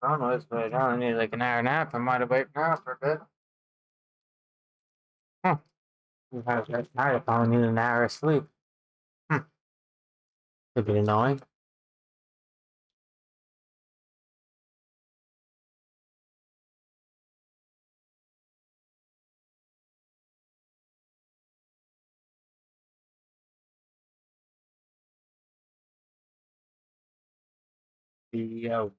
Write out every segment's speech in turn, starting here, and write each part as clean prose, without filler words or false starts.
Almost, but I only need like an hour nap. I might have waked up for a bit. Huh. I was that tired. I probably need an hour of sleep. Hmm. Could be annoying. Yo.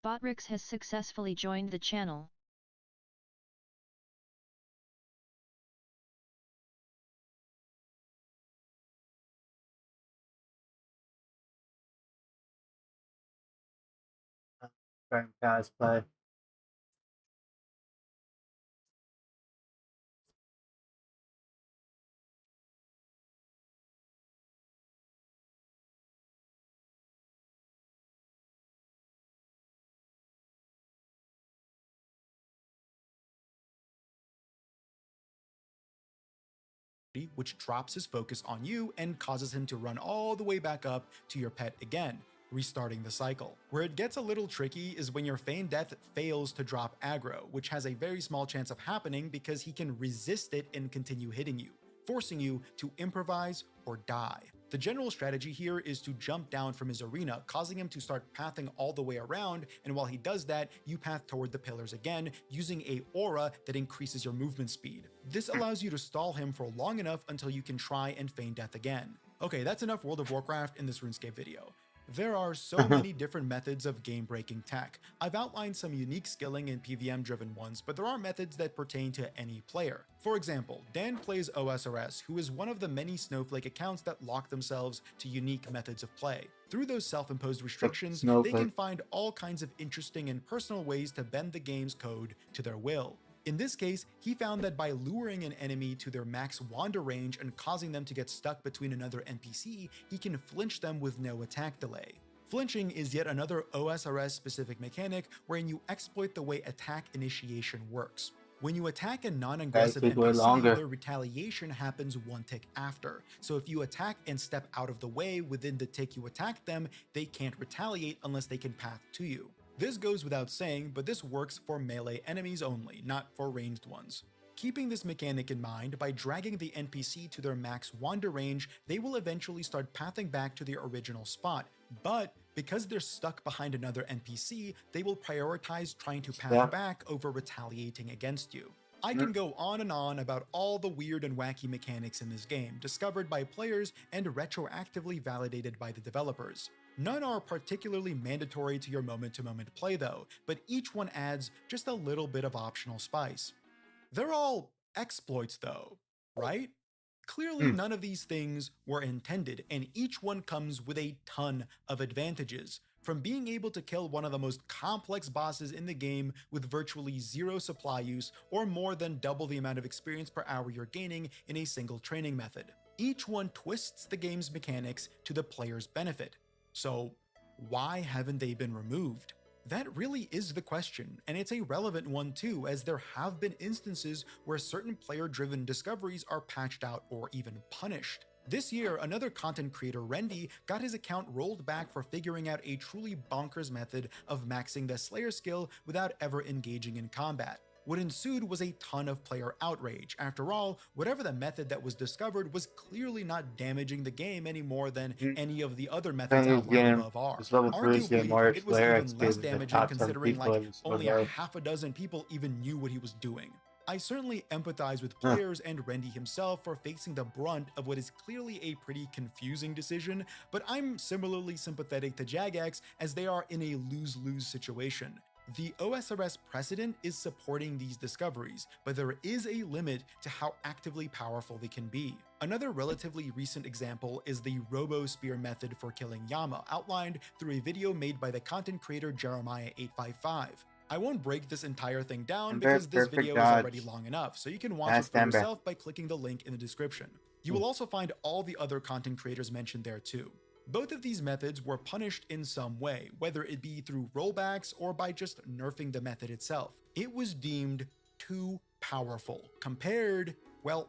Botrix has successfully joined the channel. Cosplay. which drops his focus on you and causes him to run all the way back up to your pet again, restarting the cycle. Where it gets a little tricky is when your feigned death fails to drop aggro, which has a very small chance of happening because he can resist it and continue hitting you, forcing you to improvise or die. The general strategy here is to jump down from his arena, causing him to start pathing all the way around, and while he does that, you path toward the pillars again, using a aura that increases your movement speed. This allows you to stall him for long enough until you can try and feign death again. Okay, that's enough World of Warcraft in this RuneScape video. There are so many different methods of game-breaking tech. I've outlined some unique skilling and PVM-driven ones, but there are methods that pertain to any player. For example, Dan plays OSRS, who is one of the many Snowflake accounts that lock themselves to unique methods of play. Through those self-imposed restrictions, they can find all kinds of interesting and personal ways to bend the game's code to their will. In this case, he found that by luring an enemy to their max wander range and causing them to get stuck between another NPC, he can flinch them with no attack delay. Flinching is yet another OSRS specific mechanic wherein you exploit the way attack initiation works. When you attack a non-aggressive NPC, their retaliation happens one tick after. So if you attack and step out of the way within the tick you attack them, they can't retaliate unless they can path to you. This goes without saying, but this works for melee enemies only, not for ranged ones. Keeping this mechanic in mind, by dragging the NPC to their max wander range, they will eventually start pathing back to their original spot, but because they're stuck behind another NPC, they will prioritize trying to path back over retaliating against you. I can go on and on about all the weird and wacky mechanics in this game, discovered by players and retroactively validated by the developers. None are particularly mandatory to your moment-to-moment play though, but each one adds just a little bit of optional spice. They're all exploits though, right? Clearly none of these things were intended, and each one comes with a ton of advantages. From being able to kill one of the most complex bosses in the game with virtually zero supply use, or more than double the amount of experience per hour you're gaining in a single training method. Each one twists the game's mechanics to the player's benefit. So why haven't they been removed? That really is the question, and it's a relevant one too, as there have been instances where certain player-driven discoveries are patched out or even punished. This year, another content creator, Rendy, got his account rolled back for figuring out a truly bonkers method of maxing the Slayer skill without ever engaging in combat. What ensued was a ton of player outrage. After all, whatever the method that was discovered was clearly not damaging the game any more than any of the other methods outlined above are. Arguably, it was even less damaging considering like only a half a dozen people even knew what he was doing. I certainly empathize with players and Rendy himself for facing the brunt of what is clearly a pretty confusing decision, but I'm similarly sympathetic to Jagex as they are in a lose-lose situation. The OSRS precedent is supporting these discoveries, but there is a limit to how actively powerful they can be. Another relatively recent example is the Robo-Spear method for killing Yama, outlined through a video made by the content creator Jeremiah855. I won't break this entire thing down because this video is already long enough, so you can watch it for yourself by clicking the link in the description. You will also find all the other content creators mentioned there too. Both of these methods were punished in some way, whether it be through rollbacks or by just nerfing the method itself. It was deemed too powerful compared Well,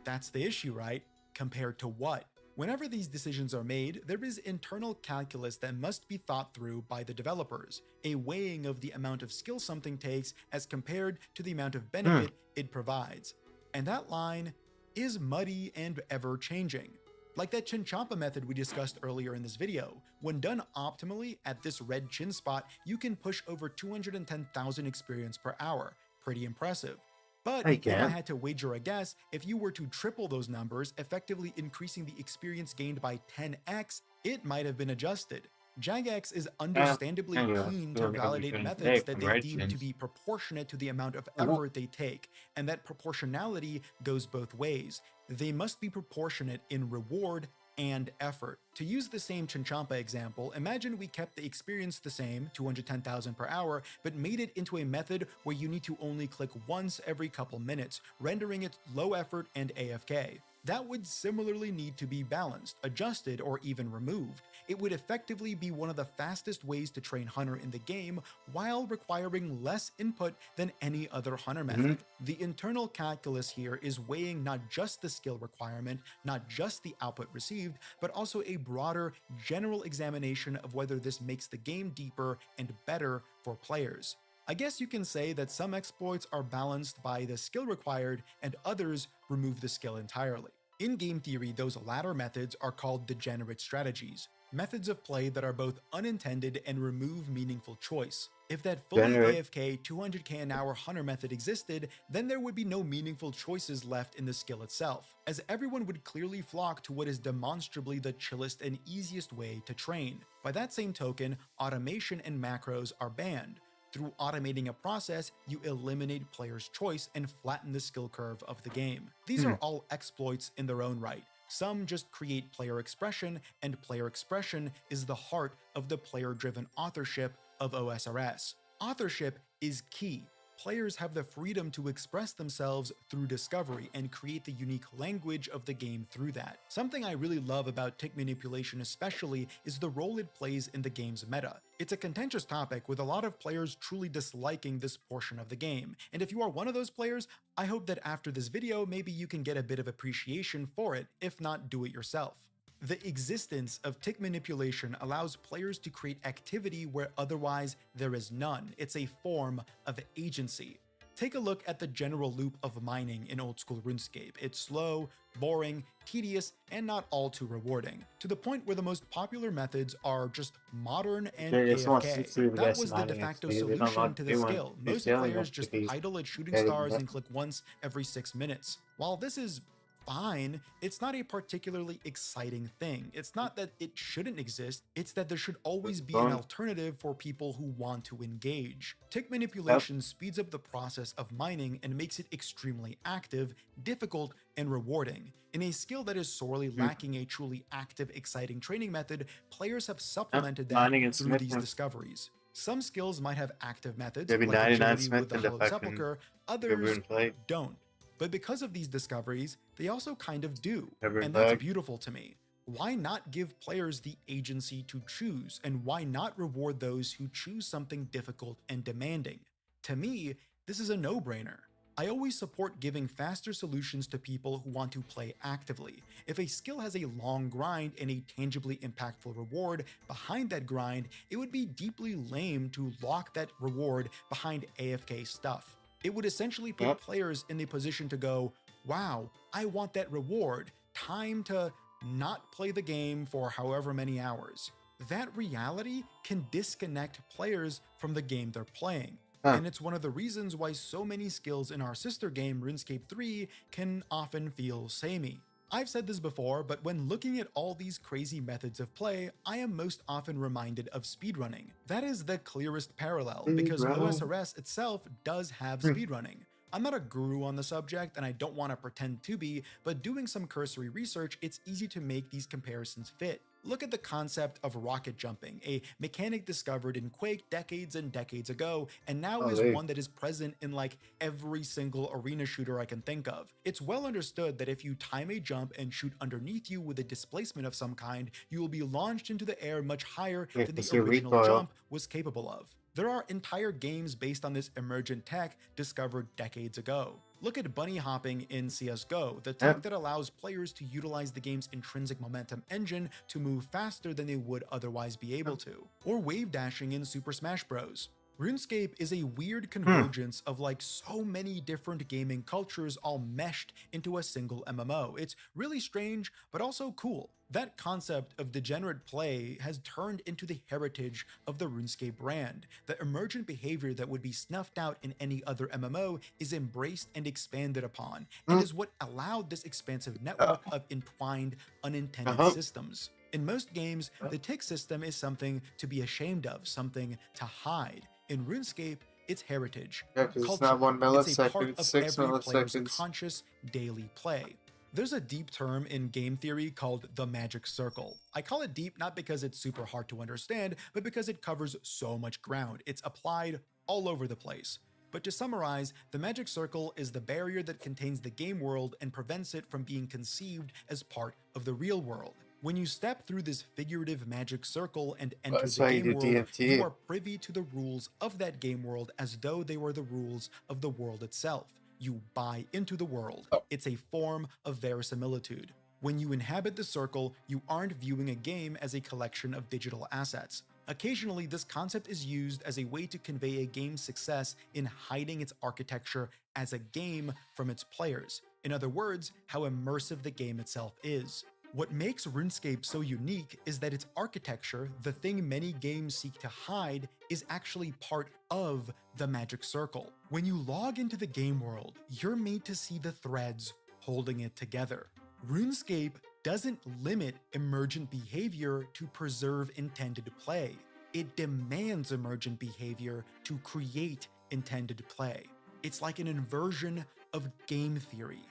that's the issue, right? Compared to what? Whenever these decisions are made, there is internal calculus that must be thought through by the developers, a weighing of the amount of skill something takes as compared to the amount of benefit it provides. And that line is muddy and ever-changing. Like that Chinchompa method we discussed earlier in this video. When done optimally at this red chin spot, you can push over 210,000 experience per hour. Pretty impressive. But I if I can. had to wager a guess, if you were to triple those numbers, effectively increasing the experience gained by 10x, it might have been adjusted. Jagex is understandably keen to validate methods that they deem to be proportionate to the amount of effort they take, and that proportionality goes both ways. They must be proportionate in reward and effort. To use the same Chinchompa example, imagine we kept the experience the same, 210,000 per hour, but made it into a method where you need to only click once every couple minutes, rendering it low effort and AFK. That would similarly need to be balanced, adjusted, or even removed. It would effectively be one of the fastest ways to train Hunter in the game while requiring less input than any other Hunter method. The internal calculus here is weighing not just the skill requirement, not just the output received, but also a broader general examination of whether this makes the game deeper and better for players. I guess you can say that some exploits are balanced by the skill required and others remove the skill entirely. In game theory, those latter methods are called degenerate strategies, methods of play that are both unintended and remove meaningful choice. If that fully AFK 200k an hour Hunter method existed, then there would be no meaningful choices left in the skill itself, as everyone would clearly flock to what is demonstrably the chillest and easiest way to train. By that same token, automation and macros are banned. Through automating a process, you eliminate players' choice and flatten the skill curve of the game. These are all exploits in their own right. Some just create player expression, and player expression is the heart of the player-driven authorship of OSRS. Authorship is key. Players have the freedom to express themselves through discovery and create the unique language of the game through that. Something I really love about tick manipulation especially is the role it plays in the game's meta. It's a contentious topic with a lot of players truly disliking this portion of the game, and if you are one of those players, I hope that after this video maybe you can get a bit of appreciation for it, if not do it yourself. The existence of tick manipulation allows players to create activity where otherwise there is none. It's a form of agency. Take a look at the general loop of mining in old school RuneScape. It's slow, boring, tedious, and not all too rewarding, to the point where the most popular methods are just modern and AFK. That was the de facto solution to the skill. Most players just idle at shooting stars and click once every 6 minutes. While this is fine, it's not a particularly exciting thing. It's not that it shouldn't exist, it's that there should always be an alternative for people who want to engage. Tick manipulation speeds up the process of mining and makes it extremely active, difficult, and rewarding. In a skill that is sorely lacking a truly active, exciting training method, players have supplemented that through these discoveries. Some skills might have active methods, like agility with the Hollow Sepulchre, others don't. But because of these discoveries, they also kind of do, and that's beautiful to me. Why not give players the agency to choose, and why not reward those who choose something difficult and demanding? To me, this is a no-brainer. I always support giving faster solutions to people who want to play actively. If a skill has a long grind and a tangibly impactful reward behind that grind, it would be deeply lame to lock that reward behind AFK stuff. It would essentially put players in the position to go, wow, I want that reward, time to not play the game for however many hours. That reality can disconnect players from the game they're playing. And it's one of the reasons why so many skills in our sister game, RuneScape 3, can often feel samey. I've said this before, but when looking at all these crazy methods of play, I am most often reminded of speedrunning. That is the clearest parallel, because OSRS itself does have speedrunning. I'm not a guru on the subject, and I don't want to pretend to be, but doing some cursory research, it's easy to make these comparisons fit. Look at the concept of rocket jumping, a mechanic discovered in Quake decades and decades ago, and now is one that is present in like every single arena shooter I can think of. It's well understood that if you time a jump and shoot underneath you with a displacement of some kind, you will be launched into the air much higher than the original jump was capable of. There are entire games based on this emergent tech discovered decades ago. Look at bunny hopping in CSGO, the tech that allows players to utilize the game's intrinsic momentum engine to move faster than they would otherwise be able to. Or wave dashing in Super Smash Bros. RuneScape is a weird convergence of like so many different gaming cultures all meshed into a single MMO. It's really strange, but also cool. That concept of degenerate play has turned into the heritage of the RuneScape brand. The emergent behavior that would be snuffed out in any other MMO is embraced and expanded upon, and is what allowed this expansive network of entwined, unintended systems. In most games, the tick system is something to be ashamed of, something to hide. In RuneScape, it's heritage, Yeah, because culture. it's not 1 millisecond, It's a part it's of 6 every player's milliseconds. conscious daily play. There's a deep term in game theory called the magic circle. I call it deep not because it's super hard to understand, but because it covers so much ground. It's applied all over the place. But to summarize, the magic circle is the barrier that contains the game world and prevents it from being conceived as part of the real world. When you step through this figurative magic circle and enter That's the why you game do world, DMT. you are privy to the rules of that game world as though they were the rules of the world itself. You buy into the world. It's a form of verisimilitude. When you inhabit the circle, you aren't viewing a game as a collection of digital assets. Occasionally, this concept is used as a way to convey a game's success in hiding its architecture as a game from its players. In other words, how immersive the game itself is. What makes RuneScape so unique is that its architecture, the thing many games seek to hide, is actually part of the magic circle. When you log into the game world, you're made to see the threads holding it together. RuneScape doesn't limit emergent behavior to preserve intended play. It demands emergent behavior to create intended play. It's like an inversion of game theory.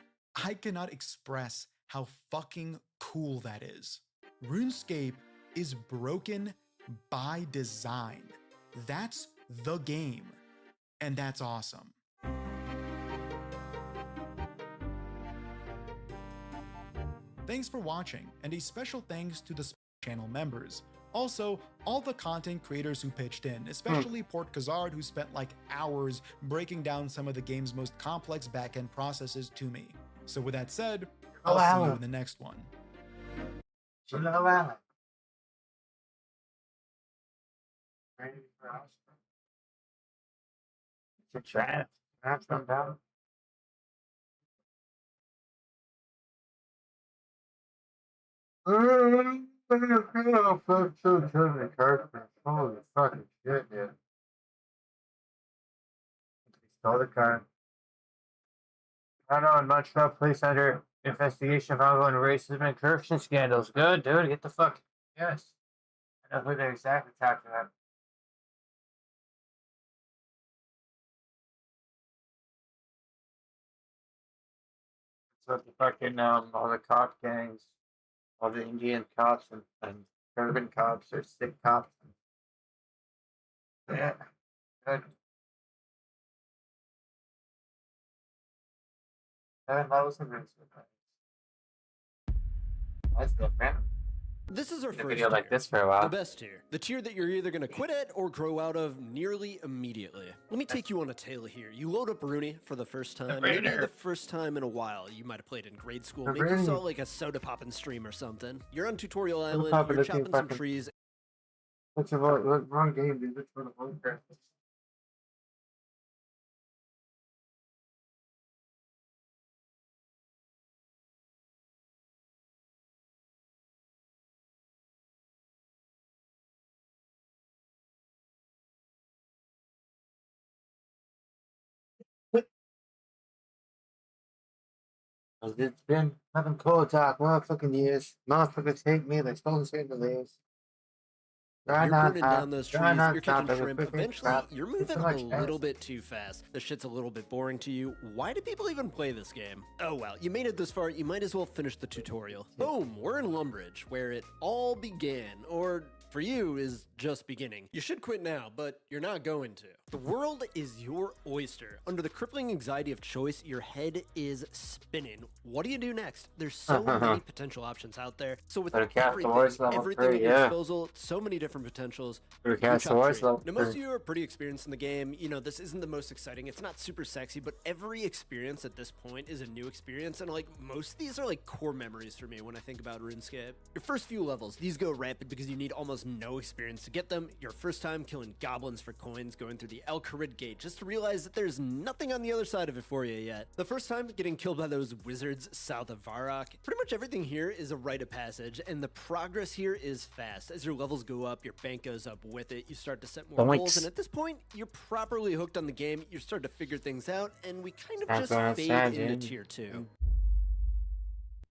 I cannot express how fucking cool that is. RuneScape is broken by design. That's the game, and that's awesome. Thanks for watching, and a special thanks to the channel members. Also, all the content creators who pitched in, especially Port Kazard, who spent like hours breaking down some of the game's most complex backend processes to me. So with that said, I'll see you in the next one. Holy fucking shit, dude. Stole the car. I don't know, in Montreal police under investigation of ongoing racism and corruption scandals. Good, dude. Get the fuck. Yes. I know who they're exactly talking about. So the fucking all the cop gangs, all the Indian cops and urban cops or sick cops. Yeah. Good. That's different. This is our A first video like tier, this for a the while. best tier, the tier that you're either going to quit at or grow out of nearly immediately. Let me take you on a tale here. You load up Rooney for the first time, maybe the first time in a while. You might have played in grade school, maybe you saw like a soda poppin' stream or something. You're on Tutorial Island, you're chopping some trees. What's the wrong game, dude? Which one of them? It's been having cold talk, motherfucking years. Motherfuckers hate me, they stole the shit to leaves. You're burning down those trees, you're catching shrimp. Eventually, you're moving a little bit too fast. The shit's a little bit boring to you. Why do people even play this game? Oh well, you made it this far, you might as well finish the tutorial. Boom, we're in Lumbridge, where it all began. Or for you is just beginning. You should quit now, but you're not going to. The world is your oyster. Under the crippling anxiety of choice, your head is spinning. What do you do next? There's so many potential options out there. So with everything at your disposal, so many different potentials. Now, most of you are pretty experienced in the game. You know, this isn't the most exciting. It's not super sexy, but every experience at this point is a new experience. And like most of these are like core memories for me when I think about RuneScape. Your first few levels, these go rapid because you need almost no experience to get them. Your first time killing goblins for coins, going through the El Kharid gate, just to realize that there's nothing on the other side of it for you yet. The first time getting killed by those wizards south of Varrock. Pretty much everything here is a rite of passage, and the progress here is fast. As your levels go up, your bank goes up with it, you start to set more goals, and at this point, you're properly hooked on the game, you start to figure things out, and we kind of just fade into tier 2.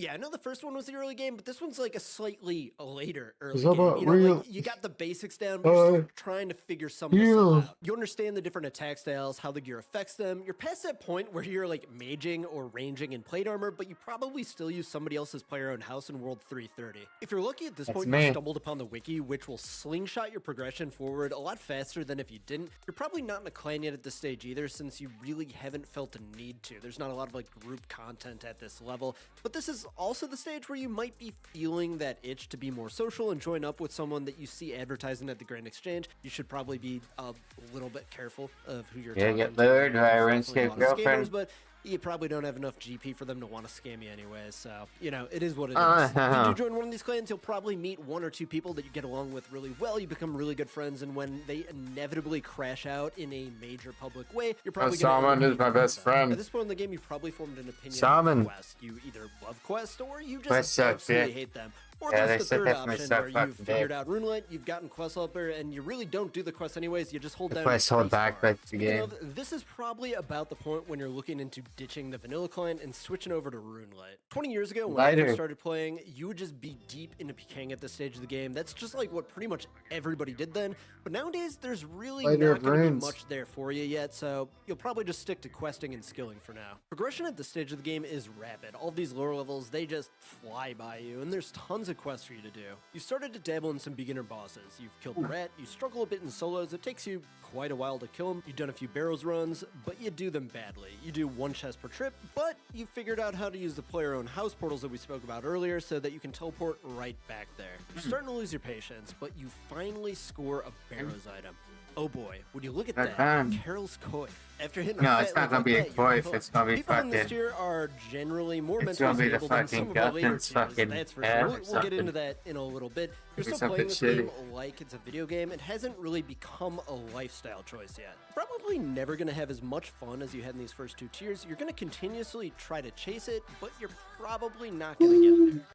Yeah, I know the first one was the early game, but this one's like a slightly later early game. You know, like you got the basics down, but you're still trying to figure some of this stuff out. You understand the different attack styles, how the gear affects them. You're past that point where you're like maging or ranging in plate armor, but you probably still use somebody else's player-owned house in World 330. If you're lucky at this point, you stumbled upon the wiki, which will slingshot your progression forward a lot faster than if you didn't. You're probably not in a clan yet at this stage either, since you really haven't felt a need to. There's not a lot of like group content at this level, but this is also the stage where you might be feeling that itch to be more social and join up with someone that you see advertising at the Grand Exchange. You should probably be a little bit careful of who you're talking to. Get lured by a RuneScape girlfriend. But you probably don't have enough GP for them to want to scam you anyways, so, you know, it is what it is. If you do join one of these clans, you'll probably meet 1 or 2 people that you get along with really well, you become really good friends, and when they inevitably crash out in a major public way, you're probably Salmon is my best friend. At this point in the game, you've probably formed an opinion on Quest. You either love Quest, or you just absolutely hate them. Or there's the third option where you've figured out RuneLite, you've gotten Quest Helper, and you really don't do the quest anyways, you just hold down the game. This is probably about the point when you're looking into ditching the vanilla client and switching over to RuneLite. 20 years ago, when I first started playing, you would just be deep into PKing at this stage of the game. That's just like what pretty much everybody did then. But nowadays, there's really not going to be much there for you yet, so you'll probably just stick to questing and skilling for now. Progression at this stage of the game is rapid. All of these lower levels, they just fly by you, and there's tons of quests for you to do. You started to dabble in some beginner bosses. You've killed the rat, you struggle a bit in solos, it takes you quite a while to kill them. You've done a few barrows runs, but you do them badly. You do 1 chest per trip, but you figured out how to use the player-owned house portals that we spoke about earlier so that you can teleport right back there. You're starting to lose your patience, but you finally score a barrows item. Oh boy, would you look at that? Carol's Coif. After hitting it's not gonna be a Coif, it's gonna be fucking... People in this tier are generally more mentally stable than some of the later tiers, that's for sure. We'll get into that in a little bit. You're still playing this game like it's a video game. It hasn't really become a lifestyle choice yet. Probably never gonna have as much fun as you had in these first 2 tiers. You're gonna continuously try to chase it, but you're probably not gonna get there.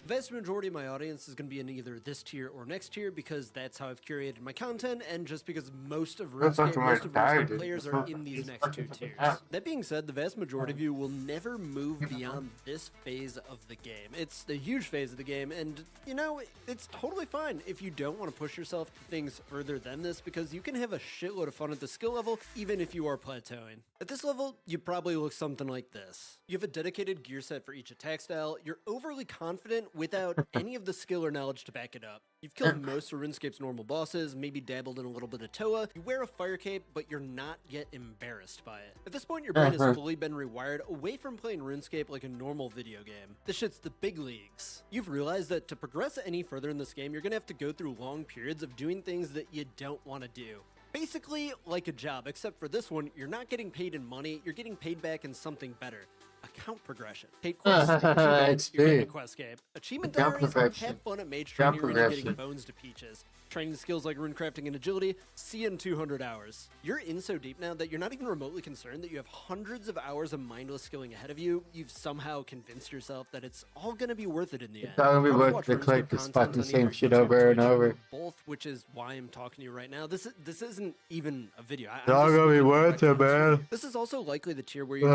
The vast majority of my audience is going to be in either this tier or next tier because that's how I've curated my content, and just because most of RuneScape players are in these next 2 tiers. That being said, the vast majority of you will never move beyond this phase of the game. It's a huge phase of the game, and, you know, it's totally fine if you don't want to push yourself to things further than this, because you can have a shitload of fun at the skill level, even if you are plateauing. At this level, you probably look something like this. You have a dedicated gear set for each attack style, you're overly confident without any of the skill or knowledge to back it up. You've killed most of RuneScape's normal bosses, maybe dabbled in a little bit of Toa, you wear a fire cape, but you're not yet embarrassed by it. At this point, your brain has fully been rewired away from playing RuneScape like a normal video game. This shit's the big leagues. You've realized that to progress any further in this game, you're gonna have to go through long periods of doing things that you don't want to do. Basically like a job, except for this one, you're not getting paid in money, you're getting paid back in something better. Account progression. Paid quests, you're getting a quest game. Achievement diaries, have fun at mage training, you're getting bones to peaches. Training skills like runecrafting and agility, see in 200 hours. You're in so deep now that you're not even remotely concerned that you have hundreds of hours of mindless skilling ahead of you. You've somehow convinced yourself that it's all gonna be worth it in the end. It's all gonna be worth to click this fucking same shit over and over. Both, which is why I'm talking to you right now. This isn't even a video. It's all gonna be worth it, man. This is also likely the tier where you've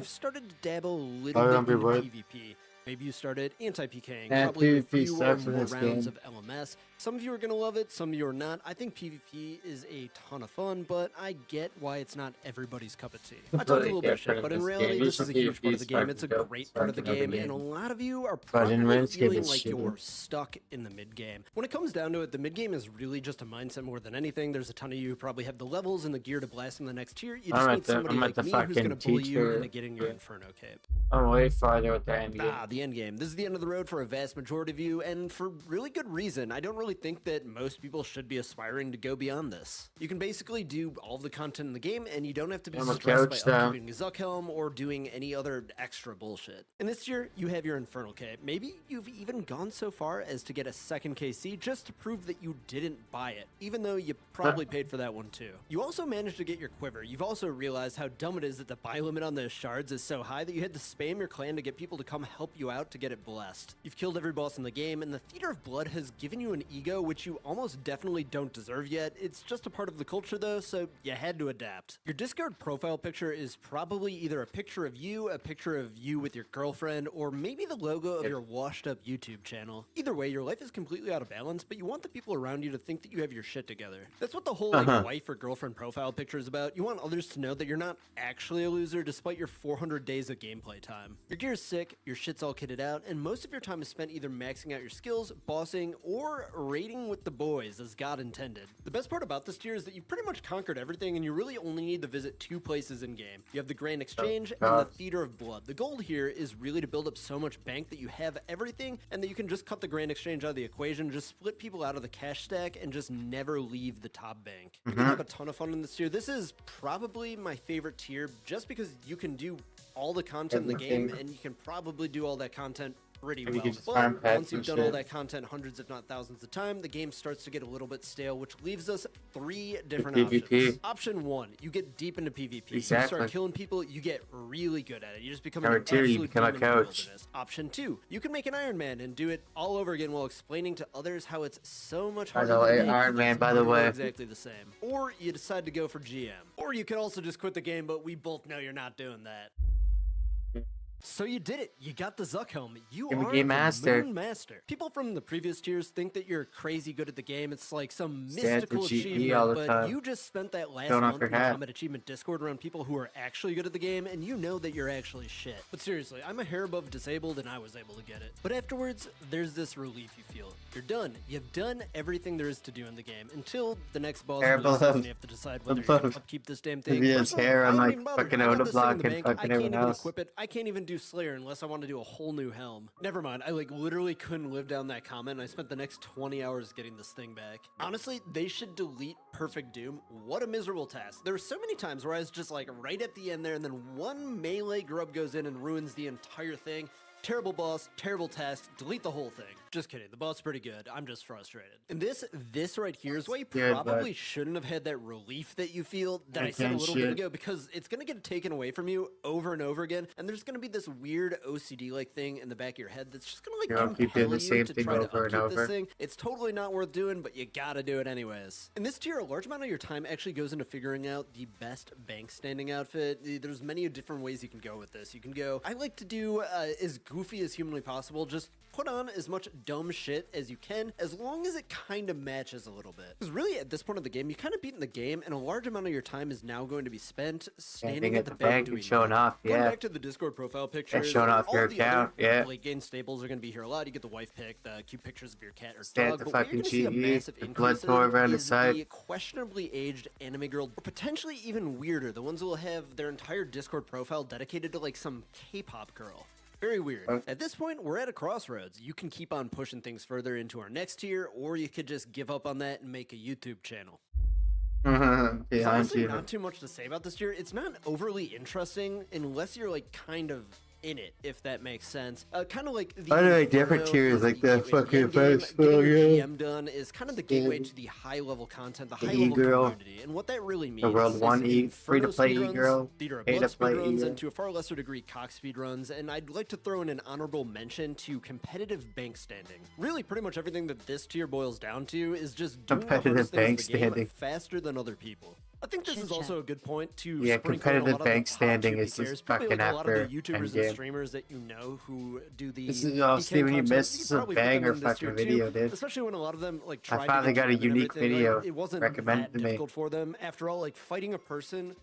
started to dabble a little bit in PvP. Maybe you started anti-PKing, Yeah, probably a PvP few or sucks in more this rounds game. of LMS. Some of you are going to love it, some of you are not. I think PvP is a ton of fun, but I get why it's not everybody's cup of tea. I talked a little bit of shit, but in reality, this is a huge part of the game. It's a great part of the game, and a lot of you are But in probably RUNESCAPE, feeling it's like shitty. you're stuck in the mid-game. When it comes down to it, the mid-game is really just a mindset more than anything. There's a ton of you who probably have the levels and the gear to blast in the next tier. You just need somebody like me who's going to bully you into getting your Inferno cape. I'm way farther with the end game. The end game. This is the end of the road for a vast majority of you, and for really good reason. I don't really think that most people should be aspiring to go beyond this. You can basically do all the content in the game, and you don't have to be stressed by upkeeping a Zuck Helm or doing any other extra bullshit. And this year, you have your Infernal cape. Maybe you've even gone so far as to get a second KC just to prove that you didn't buy it, even though you probably paid for that one too. You also managed to get your quiver. You've also realized how dumb it is that the buy limit on those shards is so high that you had to spam your clan to get people to come help you out to get it blessed. You've killed every boss in the game, and the Theater of Blood has given you an ego which you almost definitely don't deserve yet. It's just a part of the culture though, so you had to adapt. Your Discord profile picture is probably either a picture of you with your girlfriend, or maybe the logo of your washed up YouTube channel. Either way, your life is completely out of balance, but you want the people around you to think that you have your shit together. That's what the whole wife or girlfriend profile picture is about. You want others to know that you're not actually a loser despite your 400 days of gameplay time. Your gear is sick, your shit's all kitted out, and most of your time is spent either maxing out your skills, bossing, or raiding with the boys as God intended. The best part about this tier is that you've pretty much conquered everything, and you really only need to visit 2 places in game. You have the Grand Exchange and the Theater of Blood. The goal here is really to build up so much bank that you have everything, and that you can just cut the Grand Exchange out of the equation, just split people out of the cash stack, and just never leave the top bank. You can have a ton of fun in this tier. This is probably my favorite tier, just because you can do all the content in the game, and you can probably do all that content pretty well. But once you've done all that content hundreds if not thousands of times, the game starts to get a little bit stale, which leaves us 3 different options. Option 1, you get deep into PvP. You start killing people, you get really good at it. You just become an absolute demon in the wilderness. Option 2, you can make an Iron Man and do it all over again while explaining to others how it's so much harder than Iron Man, by the way. Exactly the same. Or you decide to go for GM. Or you could also just quit the game, but we both know you're not doing that. So you did it. You got the Zuck Helm. You are the Moon Master. People from the previous tiers think that you're crazy good at the game. It's like some mystical achievement, but you just spent that last month in the Combat Achievement Discord around people who are actually good at the game, and you know that you're actually shit. But seriously, I'm a hair above disabled, and I was able to get it. But afterwards, there's this relief you feel. You're done. You've done everything there is to do in the game until the next boss releases, and you have to decide whether you're going to upkeep this damn thing. Hair on like fucking Odablock and fucking everyone else. Equip it. I can't even do Slayer unless I want to do a whole new helm. Never mind, I like literally couldn't live down that comment, and I spent the next 20 hours getting this thing back. Honestly, they should delete Perfect Doom. What a miserable task. There were so many times where I was just like right at the end there, and then one melee grub goes in and ruins the entire thing. Terrible boss, terrible task, delete the whole thing. Just kidding, the boss is pretty good, I'm just frustrated. And this right here is why you probably shouldn't have had that relief that you feel that I said a little bit ago, because it's gonna get taken away from you over and over again, and there's gonna be this weird OCD-like thing in the back of your head that's just gonna like compel you to try to upkeep this thing. It's totally not worth doing, but you gotta do it anyways. In this tier, a large amount of your time actually goes into figuring out the best bank standing outfit. There's many different ways you can go with this. You can go, I like to do as goofy as humanly possible, just put on as much dumb shit as you can, as long as it kind of matches a little bit. Because really, at this point of the game, you kind of beaten the game, and a large amount of your time is now going to be spent standing at the bank doing showing off. Going back to the Discord profile pictures, showing off your account. Late game staples are going to be here a lot. You get the wife pick, the cute pictures of your cat or dog. But what you're going to see a massive increase in is the questionably aged anime girl, or potentially even weirder, the ones who will have their entire Discord profile dedicated to like some K-pop girl. Very weird. At this point, we're at a crossroads. You can keep on pushing things further into our next tier, or you could just give up on that and make a YouTube channel. Honestly, not too much to say about this tier. It's not overly interesting unless you're like kind of in it, if that makes sense. Kind of like the different tiers, like the fucking first GM done is kind of the gateway to the high level content, the high level community, and what that really means. The World 1 free to play E-Girl, Theater of Blood speedruns, and to a far lesser degree cock speedruns, and I'd like to throw in an honorable mention to competitive bank standing. Really, pretty much everything that this tier boils down to is just doing the hardest things in the game faster than other people. I think this is also a good point to Yeah, sprinkle in a competitive lot of bank the standing hot is players, just probably fucking like a lot of after the YouTubers and Endgame. streamers that you know who do the This is DK Steven, you content. missed You could some probably put them banger in this tier fucking video, too, dude. especially when a lot of them like I tried finally to get got a game and unique everything. video Like, it wasn't recommended that to me. difficult for them. After all, like fighting a person,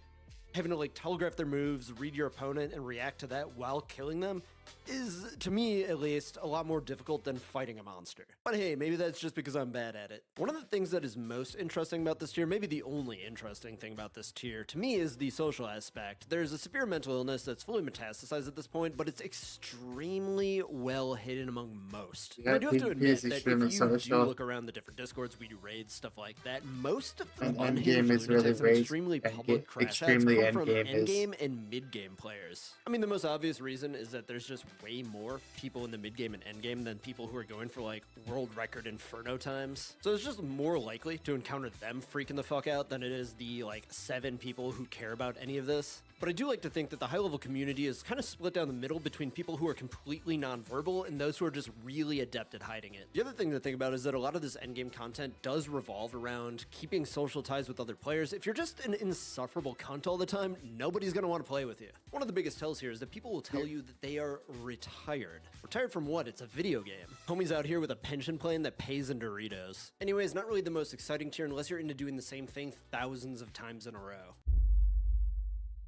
having to like telegraph their moves, read your opponent, and react to that while killing them is, to me at least, a lot more difficult than fighting a monster. But hey, maybe that's just because I'm bad at it. One of the things that is most interesting about this tier, maybe the only interesting thing about this tier, to me is the social aspect. There's a severe mental illness that's fully metastasized at this point, but it's extremely well hidden among most. Yeah, And I do have to PvP admit is that if extremely you do social. look around the different discords, we do raids, stuff like that, most of the And unhinged endgame is really lunatics and raids. extremely public crash outs Extremely come from endgame is. endgame and mid-game players. I mean, the most obvious reason is that there's just way more people in the mid-game and endgame than people who are going for like world record inferno times. So it's just more likely to encounter them freaking the fuck out than it is the like 7 people who care about any of this. But I do like to think that the high-level community is kind of split down the middle between people who are completely non-verbal and those who are just really adept at hiding it. The other thing to think about is that a lot of this endgame content does revolve around keeping social ties with other players. If you're just an insufferable cunt all the time, nobody's gonna want to play with you. One of the biggest tells here is that people will tell you that they are retired. Retired from what? It's a video game. Homie's out here with a pension plan that pays in Doritos. Anyways, not really the most exciting tier unless you're into doing the same thing thousands of times in a row.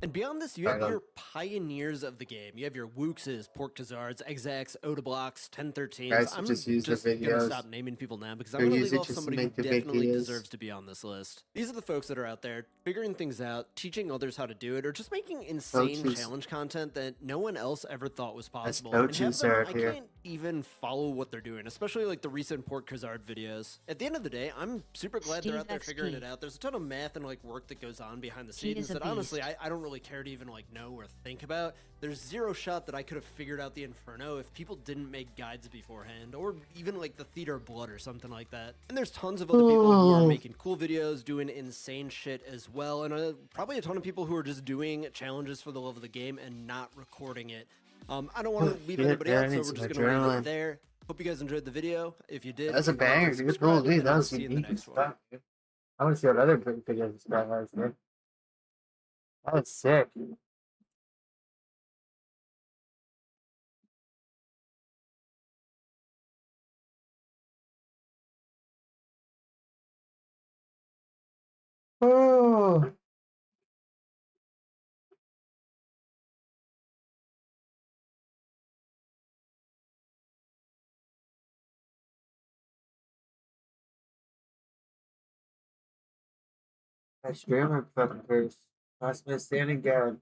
And beyond this, you have your pioneers of the game. You have your Wookses, Pork Tazards, Exacs, Odablocks, 1013s. Guys, I'm just use the just gonna videos. stop naming people now because Or I'm gonna use leave it off just to somebody who make the big definitely videos. deserves to be on this list. These are the folks that are out there figuring things out, teaching others how to do it, or just making insane Coaches. challenge content that no one else ever thought was possible. coaches and half of them, are I here. can't even follow what they're doing, especially like the recent Pork Tazard videos. At the end of the day, I'm super glad they're Steve out there XP. figuring it out. There's a ton of math and like work that goes on behind the He is scenes a that honestly beast. I don't really care to even like know or think about. There's zero shot that I could have figured out the Inferno if people didn't make guides beforehand, or even like the Theater of Blood or something like that. And there's tons of other people who are making cool videos, doing insane shit as well, and probably a ton of people who are just doing challenges for the love of the game and not recording it. I don't want to leave Shit, anybody yeah, I out, so need we're some just gonna leave adrenaline. it there. Hope you guys enjoyed the video. If you did, That's a leave like banger, and dude. subscribe, Holy, and that I'll was see you in the unique next one. stuff, dude. I want to see what other big videos this guy has, dude. That was sick. Oh. My streamer fucking first. Last man standing guard.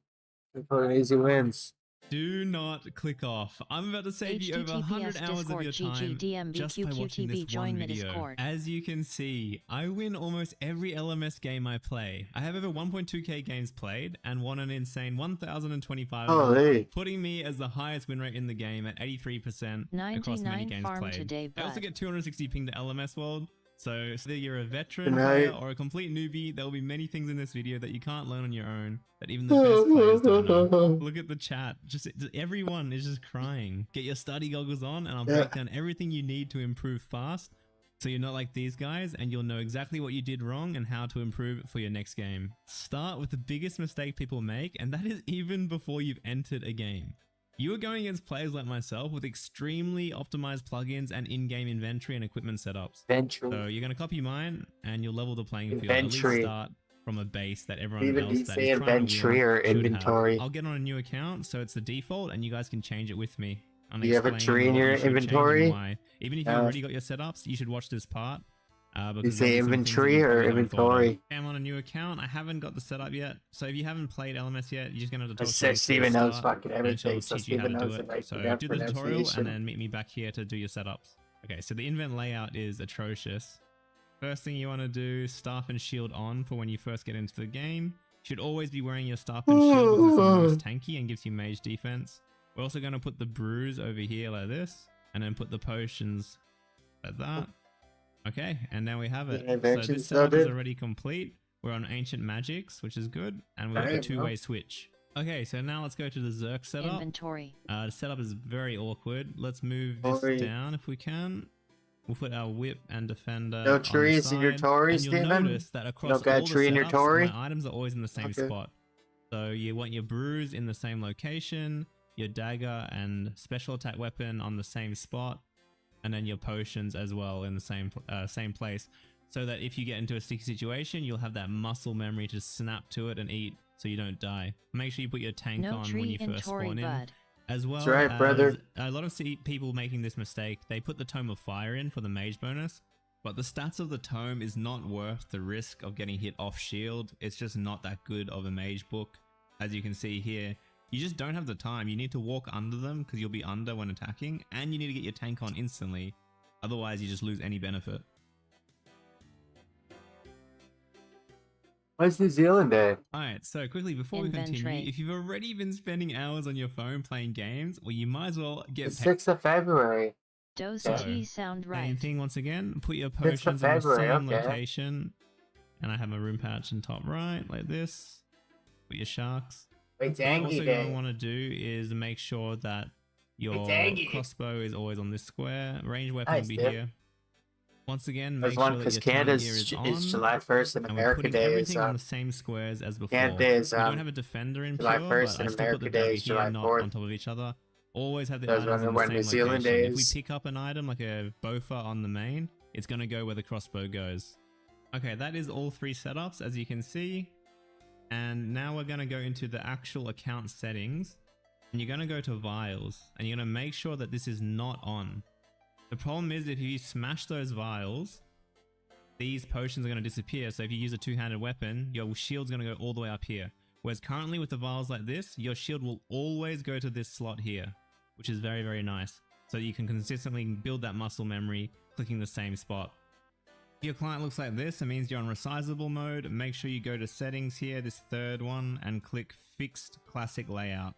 Pulling easy wins. Do not click off. I'm about to save you over 100 HTTPS hours of Discord your time just by watching this GGDMBQQTB one join the video. Discord. As you can see, I win almost every LMS game I play. I have over 1.2k games played and won an insane 1,025 of them, Holy. putting me as the highest win rate in the game at 83% across 99 many games farm played. today, I also bud. get 260 ping to LMS World. So whether you're a veteran Good night. player or a complete newbie, there will be many things in this video that you can't learn on your own that even the best players don't know. Look at the chat. Just everyone is just crying. Get your study goggles on and I'll break down everything you need to improve fast so you're not like these guys and you'll know exactly what you did wrong and how to improve it for your next game. Start with the biggest mistake people make, and that is even before you've entered a game. You are going against players like myself with extremely optimized plugins and in-game inventory and equipment setups. Inventory. So you're going to copy mine and you'll level the playing field. At Inventory. least start from a base that everyone Even else you that say is trying to inventory win or should have. inventory. I'll get on a new account, so it's the default and you guys can change it with me. Do you have a explaining tree in what your you should change and inventory? why. Even if you've already got your setups, you should watch this part. You Because say there'll be some things that inventory you or probably haven't thought of. inventory? I'm on a new account. I haven't got the setup yet. So if you haven't played LMS yet, you're just going to have to talk to me Steven to knows start, fucking and she'll everything, so teach you how Steven to knows do the right it. So pronunciation. do the tutorial and then meet me back here to do your setups. Okay, so the invent layout is atrocious. First thing you want to do, staff and shield on for when you first get into the game. You should always be wearing your staff and shield because it's the most tanky and gives you mage defense. We're also going to put the brews over here like this, and then put the potions like that. Okay, and now we have it. Yeah, So inventions this setup is loaded. already complete. We're on Ancient Magics, which is good, and we've got the two-way switch. Okay, so now let's go to the Zerk setup. Inventory. The setup is very awkward. Let's move this Sorry. down if we can. We'll put our whip and defender. No on the trees in your side, Tory, and you'll Steven? notice that You across don't got a all the tree in your setups, Tory? my items are always in the same Okay. spot. So you want your bruise in the same location, your dagger and special attack weapon on the same spot, and then your potions as well in the same place. So that if you get into a sticky situation, you'll have that muscle memory to snap to it and eat, so you don't die. Make sure you put your tank No on when tree you in first Tory spawn in. bud. As well right, as brother. a lot of people making this mistake, they put the Tome of Fire in for the mage bonus, but the stats of the tome is not worth the risk of getting hit off shield. It's just not that good of a mage book. As you can see here, you just don't have the time. You need to walk under them because you'll be under when attacking, and you need to get your tank on instantly. Otherwise, you just lose any benefit. What's New Zealand Day? Alright, so quickly before we Inventory. continue, if you've already been spending hours on your phone playing games, well, you might as well The get 6th of February. Does So, T sound Same right? thing once again, put your 6th of potions in the February, same okay. location. And I have my room patch in top right, like this. Put your sharks. Wait, What you're also Dangy going to Day. want to do is make sure that your Dangy. crossbow is always on this square. Ranged weapon Nice, will be dude. here. Once again, There's make one sure that because your tank Canada's gear is on. is July 1st and And we're America putting Day is everything on the same squares as before. Canada Day is we don't have a defender in July pure, 1st but I and still put America the Day dagger is here, July not 4th. on top of each other. Always have the Those items are in when the New same Zealand location. If we is. pick up an item like a bofa on the main, it's going to go where the crossbow goes. Okay, that is all three setups, as you can see. And now we're going to go into the actual account settings. And you're going to go to vials. And you're going to make sure that this is not on. The problem is if you smash those vials, these potions are going to disappear. So if you use a two-handed weapon, your shield's going to go all the way up here. Whereas currently with the vials like this, your shield will always go to this slot here, which is very, very nice. So you can consistently build that muscle memory, clicking the same spot. If your client looks like this, it means you're on resizable mode. Make sure you go to settings here, this third one, and click fixed classic layout.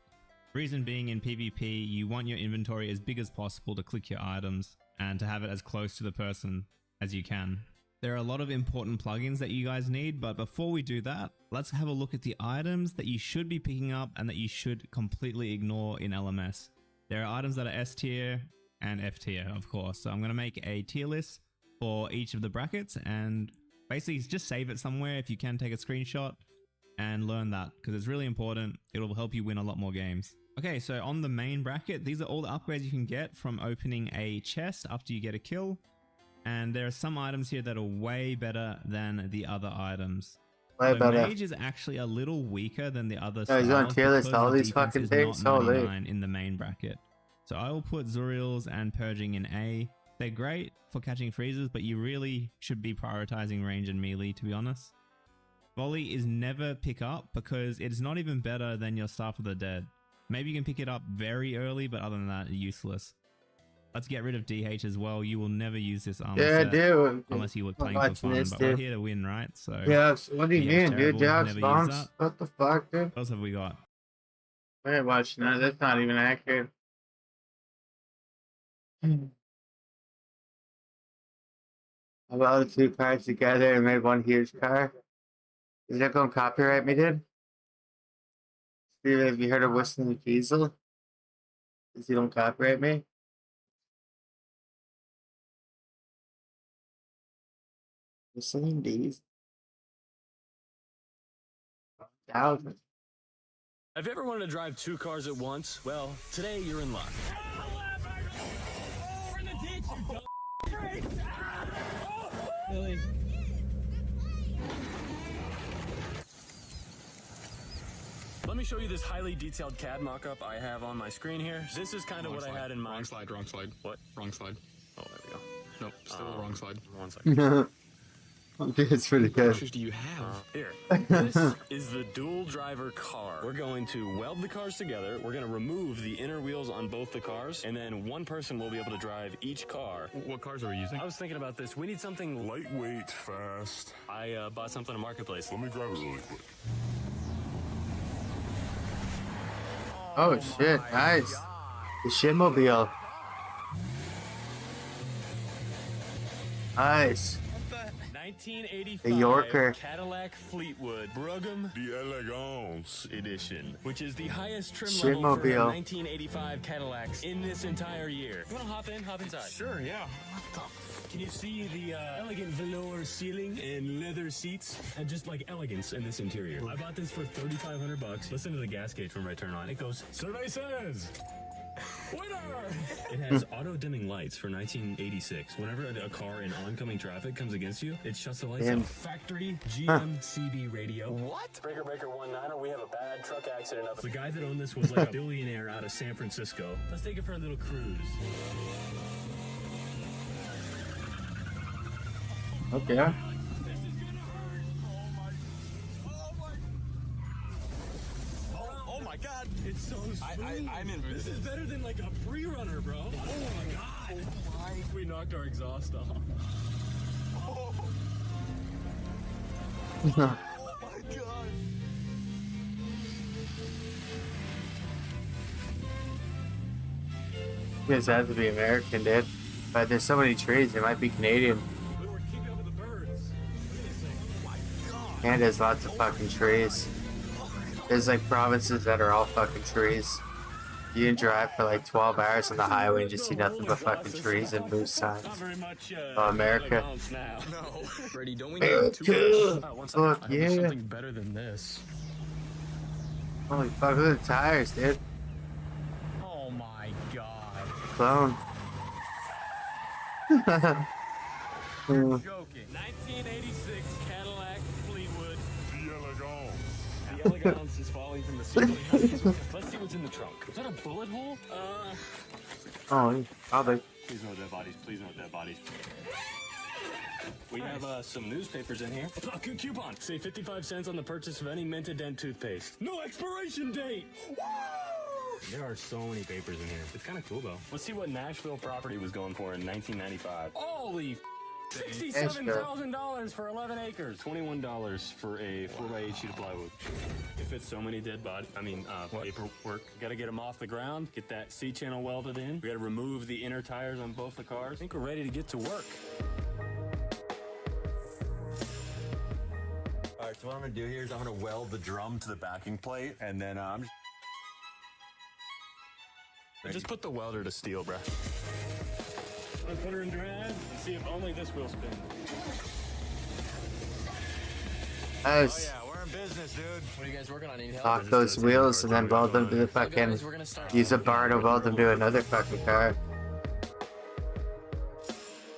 Reason being, in PvP, you want your inventory as big as possible to click your items and to have it as close to the person as you can. There are a lot of important plugins that you guys need, but before we do that, let's have a look at the items that you should be picking up and that you should completely ignore in LMS. There are items that are S tier and F tier, of course. So I'm going to make a tier list for each of the brackets and basically just save it somewhere if you can take a screenshot and learn that because it's really important. It'll help you win a lot more games. Okay, so on the main bracket, these are all the upgrades you can get from opening a chest after you get a kill. And there are some items here that are way better than the other items. Way So better. Mage is actually a little weaker than the other Oh, he's on styles tier list, because all the these defense fucking is things? not Holy. 99 in the main bracket. So I will put Zuriels and Purging in A. They're great for catching freezes, but you really should be prioritizing range and melee, to be honest. Volley is never pick up because it's not even better than your Staff of the Dead. Maybe you can pick it up very early, but other than that, useless. Let's get rid of DH as well. You will never use this armor Yeah, set dude. unless you were I'm playing for watching fun, this, but we're dude. here to win, right? So Yeah, so what do you Yeah, it's mean, dude? terrible. Jobs, Never use bombs? that. What the fuck, dude? what else have we got? I ain't watching that. That's not even accurate. I welded two cars together and made one huge car. Is that going to copyright me, dude? Steve, have you heard of Whistling Diesel? Does he don't copyright me? Whistling Diesel? 1,000. Have you ever wanted to drive two cars at once? Well, today you're in luck. Let me show you this highly detailed CAD mock-up I have on my screen here. This is kind of what I had in mind. Wrong slide, wrong slide. What? Wrong slide. Oh, there we go. Nope, still the wrong slide. One second. Dude, it's pretty What good. pictures do you have? Here. This is the dual driver car. We're going to weld the cars together. We're going to remove the inner wheels on both the cars, and then one person will be able to drive each car. What cars are we using? I was thinking about this. We need something Lightweight, fast. I bought something in Marketplace. Let me grab it really quick. Oh shit, nice. The shitmobile. Nice. 1985 The Yorker. Cadillac Fleetwood Brigham d'Elegance Edition, which is the highest trim Shitmobile. level for a 1985 Cadillacs in this entire year. You wanna hop in? Hop inside. Sure, yeah. Can you see the elegant velour ceiling and leather seats? And just like elegance in this interior. I bought this for $3,500. Listen to the gas gauge when I turn on. It goes, survey says, winner! It has auto-dimming lights for 1986. Whenever a car in oncoming traffic comes against you, it shuts the lights off. Factory GM CB radio. What? Breaker 19er, we have a bad truck accident up. The guy that owned this was like a billionaire out of San Francisco. Let's take it for a little cruise. Okay. Oh my god, it's so smooth. I'm in. This is better than like a pre-runner, bro. Oh my god. Oh my. We knocked our exhaust off. Oh my god. You guys have to be American, dude. But there's so many trees, it might be Canadian. We're keeping up with the birds. Canada's lots of fucking trees. There's like provinces that are all fucking trees. You can drive for like 12 hours on the highway and just see nothing but fucking trees and moose signs. Not very much. Oh, America. No. Brady, don't we need too much? Fuck yeah. Something better than this. Holy fuck, look at the tires, dude. Oh my god. Clone. You're joking. 1986 Cadillac Fleetwood. The Elegance is falling from the ceiling. Let's see what's in the trunk. Is that a bullet hole? Oh, probably. Please no dead bodies. Please no dead bodies. We have some newspapers in here. Oh, coupon. Save 55 cents on the purchase of any Mented Dent toothpaste. No expiration date. Woo! There are so many papers in here. It's kind of cool though. Let's see what Nashville property was going for in 1995. Holy $67,000 for 11 acres. $21 for a 4x8 sheet of plywood. It fits so many dead bodies. Paperwork. Gotta get them off the ground. Get that C-channel welded in. We gotta remove the inner tires on both the cars. I think we're ready to get to work. Alright, so what I'm gonna do here is I'm gonna weld the drum to the backing plate, and then Just put the welder to steel, bruh. Let's put her in drive and see if only this will spin. Nice. Oh yeah, we're in business, dude. What are you guys working on? Need help? Lock those wheels and then weld them to the fucking. Use a bar to weld them to another fucking car.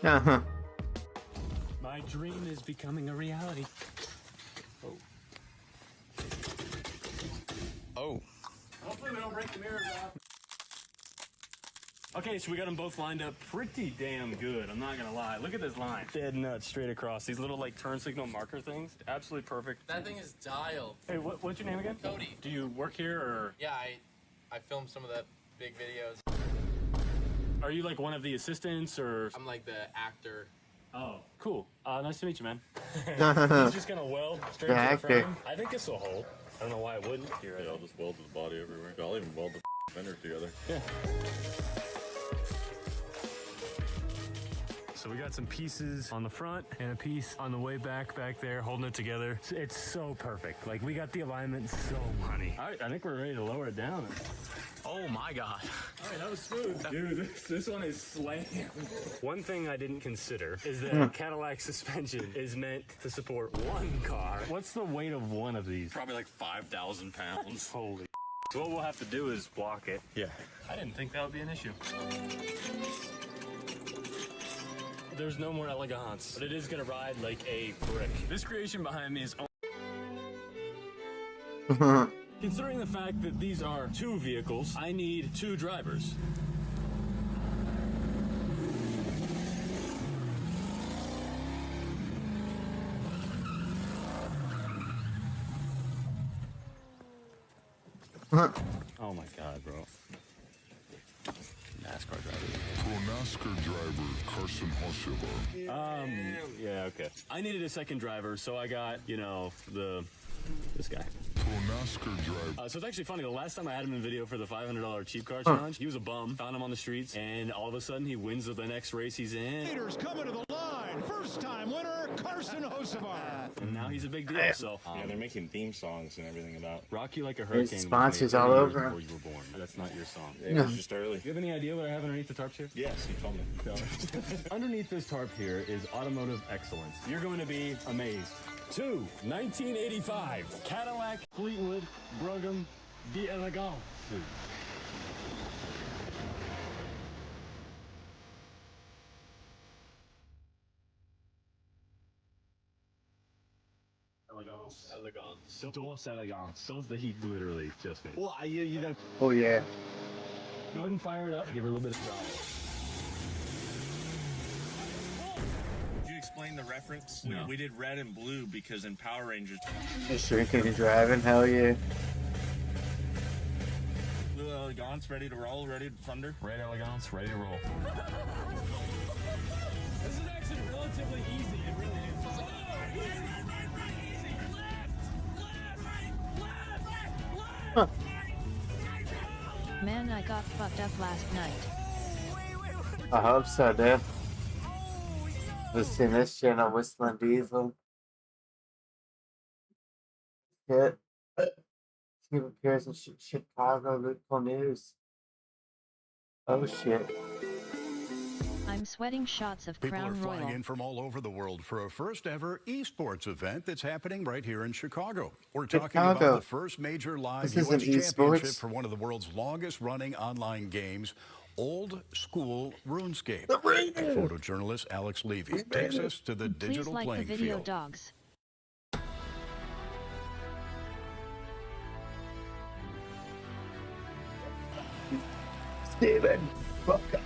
Uh-huh. My dream is becoming a reality. Oh. Hopefully we don't break the mirrors off. Okay, so we got them both lined up pretty damn good. I'm not gonna lie. Look at this line. Dead nuts straight across. These little like turn signal marker things. Absolutely perfect. That thing is dialed. Hey, what's your name again? Cody. Do you work here or? Yeah, I filmed some of the big videos. Are you like one of the assistants or? I'm like the actor. Oh, cool. Nice to meet you, man. Uh-huh. He's just gonna weld straight The to the actor. frame. I think this will hold. I don't know why it wouldn't. Yeah, I'll just weld the body everywhere. I'll even weld the fender together. Yeah. So we got some pieces on the front and a piece on the way back there holding it together. It's so perfect. Like we got the alignment so money. All right, I think we're ready to lower it down. Oh my god. All right, that was smooth. Dude, this one is slammed. One thing I didn't consider is that Cadillac suspension is meant to support one car. What's the weight of one of these? Probably like 5,000 pounds. Holy. So what we'll have to do is block it. Yeah. I didn't think that would be an issue. There's no more elegance, but it is gonna ride like a brick. This creation behind me is considering the fact that these are two vehicles, I need two drivers. Oh my god, bro. NASCAR driver. To a NASCAR driver, Carson Hosheva. Yeah, okay. I needed a second driver, so I got, this guy. NASCAR driver. So it's actually funny. The last time I had him in video for the $500 cheap car challenge, he was a bum. Found him on the streets, and all of a sudden he wins the next race he's in. Leaders coming to the line. First time winner, Carson Hocevar. And now he's a big deal. So yeah, they're making theme songs and everything about Rock You Like a Hurricane. There's sponsors all over. Before you were born. That's not your song. it was just early. Do you have any idea what I have underneath the tarps here? Yes, you told me. Underneath this tarp here is automotive excellence. You're going to be amazed. 1985 Cadillac Fleetwood Brougham d'Elegance. Elegance. So elegance. So's the heat literally just made. Well, you gotta Oh yeah. go ahead and fire it up. Give her a little bit of throttle. Could you explain the reference? No. We did red and blue because in Power Rangers, Just drinking and driving. Hell yeah. blue elegance, ready to roll, ready to thunder. Red elegance, ready to roll. This is actually relatively easy. It really is. Man, I got fucked up last night. I hope so, dude. Let's see this channel, Whistling Diesel. Hit. Steve appears in Chicago Local News. Oh shit. I'm sweating shots of People are Crown flying Royal. in from all over the world for a first ever esports event that's happening right here in Chicago. We're talking Chicago. about the first major live This U.S. isn't championship esports. for one of the world's longest running online games, Old School RUNESCAPE. Photojournalist Alex Levy takes us to the Please digital like the playing video field. dogs. Steven, fuck up.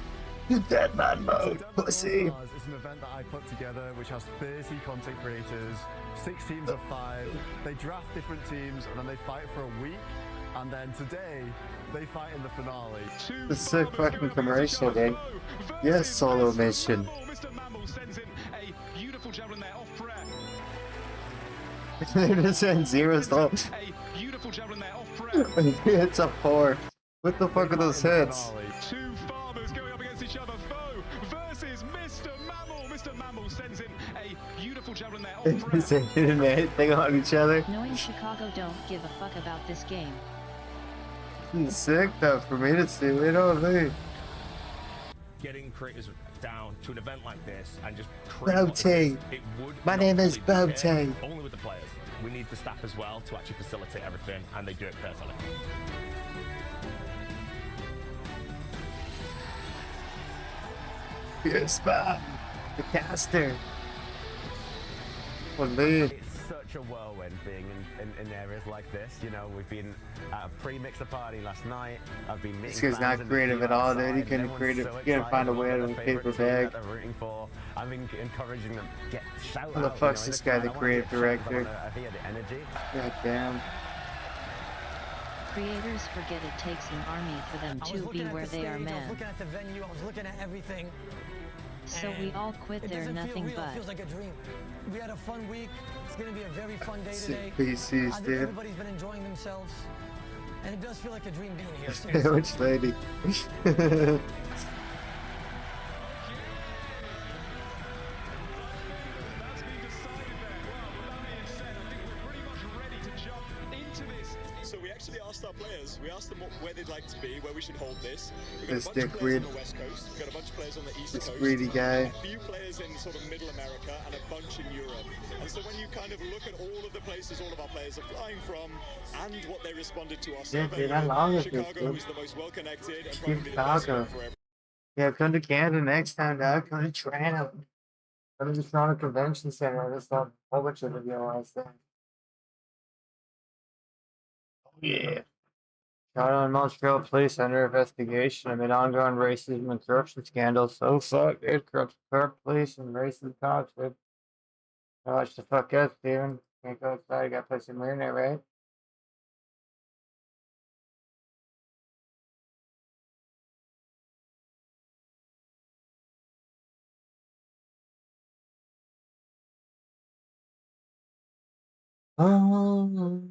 You dead man mode, pussy. It's an event that I put together which has 30 content creators, 6 teams of 5. They draft different teams and then they fight for a week. And then today, they fight in the finale. The sick fucking commercial, dude. Yes, solo mission. Mr. Mammal sends in a beautiful javelin there off prayer. They're just saying zero solo. A beautiful javelin there off prayer. It's a 4. What the fuck are those hits? 2 farmers going up against each other. Foe versus Mr. Mammal. Mr. Mammal sends in a beautiful javelin there off prayer. It's an internet thing on each other. Knowing Chicago don't give a fuck about this game. It's sick though for me to see. Wait on me. Getting creators down to an event like this and just Boaty. My name is Boaty. Only with the players. We need the staff as well to actually facilitate everything, and they do it perfectly. Yes, man. The caster. With me. It's such a whirlwind being in areas like this. You know, we've been at a pre-mixer party last night. I've been meeting This guy's fans not in the creative queue at all, dude. outside, He and couldn't everyone's creative. so He couldn't find a excited way about to the a favorite paper team that bag. they're rooting for. I've been encouraging them get shout Who the out. fuck's you know, this in guy, crowd. the I wanna creative get shout 'cause I director? wanna hear the energy. God damn. Creators forget it takes an army for them to be where they are, I was man. looking at the venue, I was looking at everything. So we all quit there, It nothing doesn't feel real, but. It feels like a dream. We had a fun week. It's going to be a very fun day Sick today. PCs, I think dude. everybody's been enjoying themselves. And it does feel like a dream being here. Sandwich lady. So we actually asked our players, we asked them where they'd like to be, where we should hold this. We've This got a bunch dick of players weird. on the West Coast, we've got a bunch of players on the East This Coast, greedy guy. a few players in sort of Middle America, and a bunch in Europe. And so when you kind of look at all of the places all of our players are flying from, and what they responded to our Yeah, survey, dude, I love it, Chicago dude. was the most well-connected and probably the best Chicago. one for everyone. Yeah, come to Canada next time, dog. Come to Toronto. Come to the Toronto Convention Center. I just thought a whole bunch of video last time. Yeah. Toronto and Montreal police under investigation amid ongoing racism and corruption scandals. So fuck, dude. Corrupt police and racist cops, dude. Watch the fuck out, Steven. Can't go outside. You gotta play some internet, right? Oh.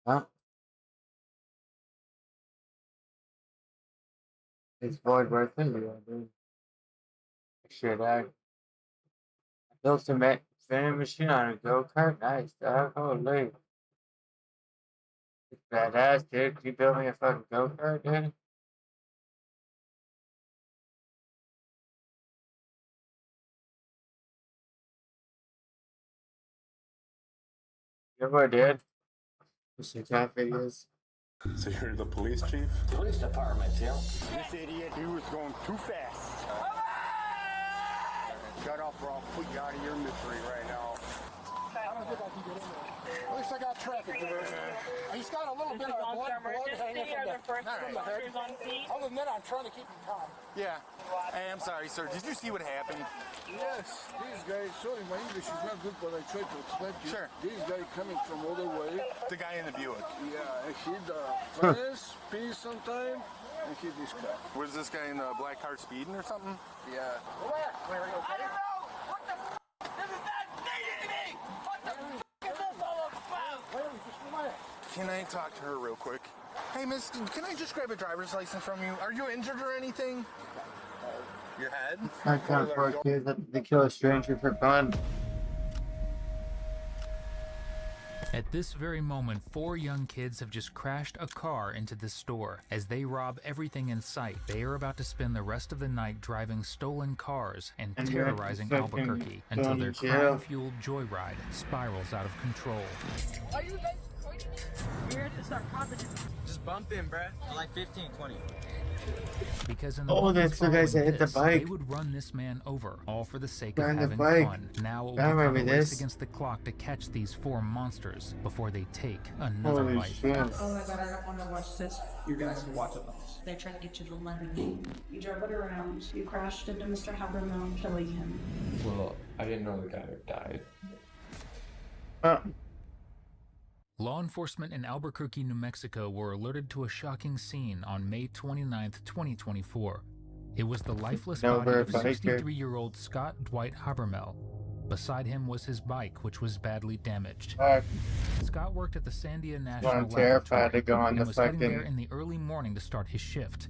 Huh? It's void worth it, dude. Shit, I built a vending machine on a go-kart. Nice, dog. Holy. It's badass, dude. Can you build me a fucking go-kart, dude? Your boy did. Mr. Cat videos. So you're the police chief? Police department, yeah. This idiot, he was going too fast. Shut up or I'll put you out of your misery right now. I don't think I can get in there. At least I got traffic diversion. He's got a little bit of blood hanging from the head. Other than that, I'm trying to keep him calm. Yeah. Hey, I'm sorry, sir. Did you see what happened? Yes, these guys, sorry, my English is not good, but I tried to explain to you. Sure. These guys coming from all the way. The guy in the Buick. Yeah, and he fence, peace sometime, and he this guy. Was this guy in the black car speeding or something? Yeah. Relax, Larry, okay? I don't know! What the f***? This is not needed to me! What the f*** is this all about? Larry, just relax. Can I talk to her real quick? Hey, miss, can I just grab a driver's license from you? Are you injured or anything? Your head? I can't afford kids that they kill a stranger for fun. At this very moment, 4 young kids have just crashed a car into this store. As they rob everything in sight, they are about to spend the rest of the night driving stolen cars and terrorizing Albuquerque until their crime-fueled joyride spirals out of control. Are you guys recording me? We're here to start property. Just bump in, bruh. Like 15, 20. Because in the that's the guys that hit the bike. They would run this man over, all for the sake Riding of the having bike. fun. Now it will I remember become a race this. against the clock to catch these 4 monsters before they take another Holy life. shit. Oh my god, I don't want to watch this. You're gonna have to watch it. They're trying to get you to London. You drove it around. You crashed into Mr. Habermill, killing him. Well, I didn't know the guy died. Law enforcement in Albuquerque, New Mexico were alerted to a shocking scene on May 29, 2024. It was the lifeless body of 63-year-old Scott Dwight Habermill. Beside him was his bike, which was badly damaged. Scott worked at the Sandia National I'm terrified to go on and the was heading there fucking. in the early morning to start his shift.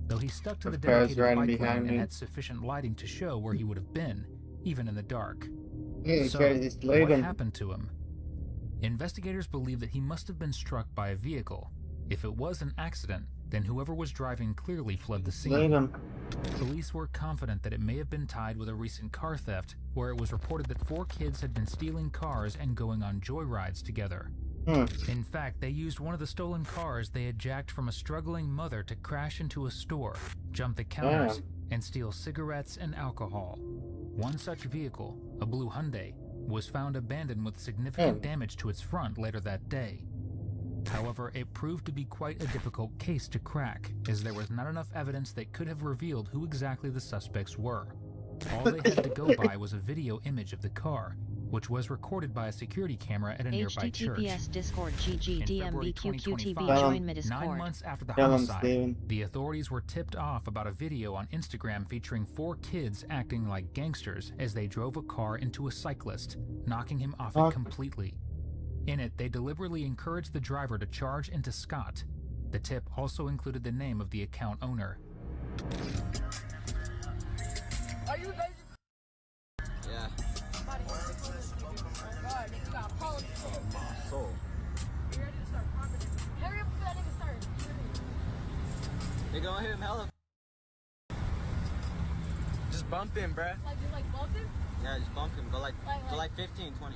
Though he stuck to the cars dedicated riding bike lane behind and me. had sufficient lighting to show where he would have been, even in the dark. Yeah, So, try to just lay what them. happened to him? Investigators believe that he must have been struck by a vehicle. If it was an accident, then whoever was driving clearly fled the Lay scene. them. Police were confident that it may have been tied with a recent car theft, where it was reported that 4 kids had been stealing cars and going on joyrides together. In fact, they used one of the stolen cars they had jacked from a struggling mother to crash into a store, jump the counters, and steal cigarettes and alcohol. One such vehicle, a blue Hyundai, was found abandoned with significant damage to its front later that day. However, it proved to be quite a difficult case to crack, as there was not enough evidence that could have revealed who exactly the suspects were. All they had to go by was a video image of the car, which was recorded by a security camera at a nearby church. HTTPS Discord GGDMBQQTV join my Discord. 9 months after the Tell 'em, homicide, Steven. the authorities were tipped off about a video on Instagram featuring 4 kids acting like gangsters as they drove a car into a cyclist, knocking him off it completely. In it, they deliberately encouraged the driver to charge into Scott. The tip also included the name of the account owner. Are you guys? Yeah. Soul. You're ready to start property. Hurry up before that nigga starts. They gonna hit him hella. Just bump him, bruh. Like you like bumping? Yeah, just bump him. Go like 15, 20.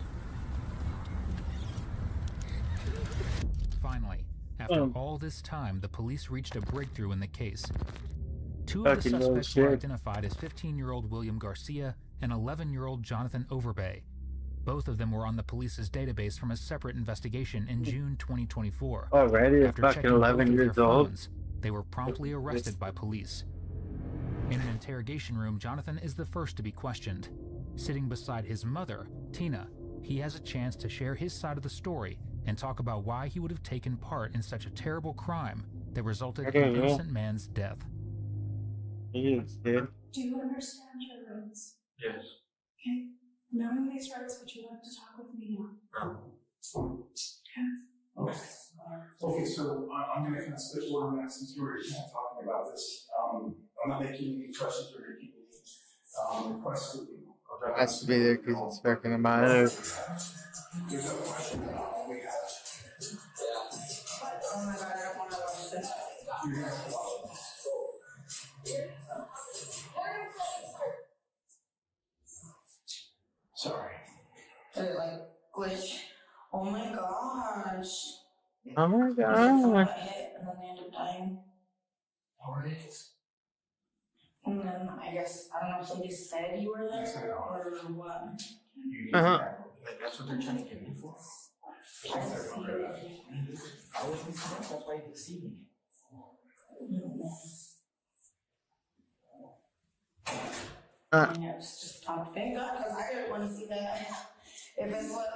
Finally, after all this time, the police reached a breakthrough in the case. 2 of the Fucking no suspects were shit. identified as 15-year-old William Garcia and 11-year-old Jonathan Overbay. Both of them were on the police's database from a separate investigation in June 2024. Already, After fucking checking both 11 of their years old. phones, they were promptly arrested by police. In an interrogation room, Jonathan is the first to be questioned. Sitting beside his mother, Tina, he has a chance to share his side of the story and talk about why he would have taken part in such a terrible crime that resulted in an innocent man's death. Yes, dude. Do you understand your rights? Yes. Okay. Knowing these rights, would you like to talk with me now? No. Okay. Okay, so I'm going to kind of switch order now since we're kind of talking about this. I'm not making any questions or making any requests of you. It has to be there because it's fucking matter. There's no question about what we have. Oh my god, I don't want to watch this. You're going to have to watch it. Sorry. Did it like glitch? Oh my gosh. Oh my Someone god. got hit and then they ended up dying. Oh, it is. And then I guess, I don't know if somebody said you were there or what. That's what they're trying to get me for. I see it. I wasn't correct, that's why you see me. And it's just stopped. Thank God, because I didn't want to see that. If it's what,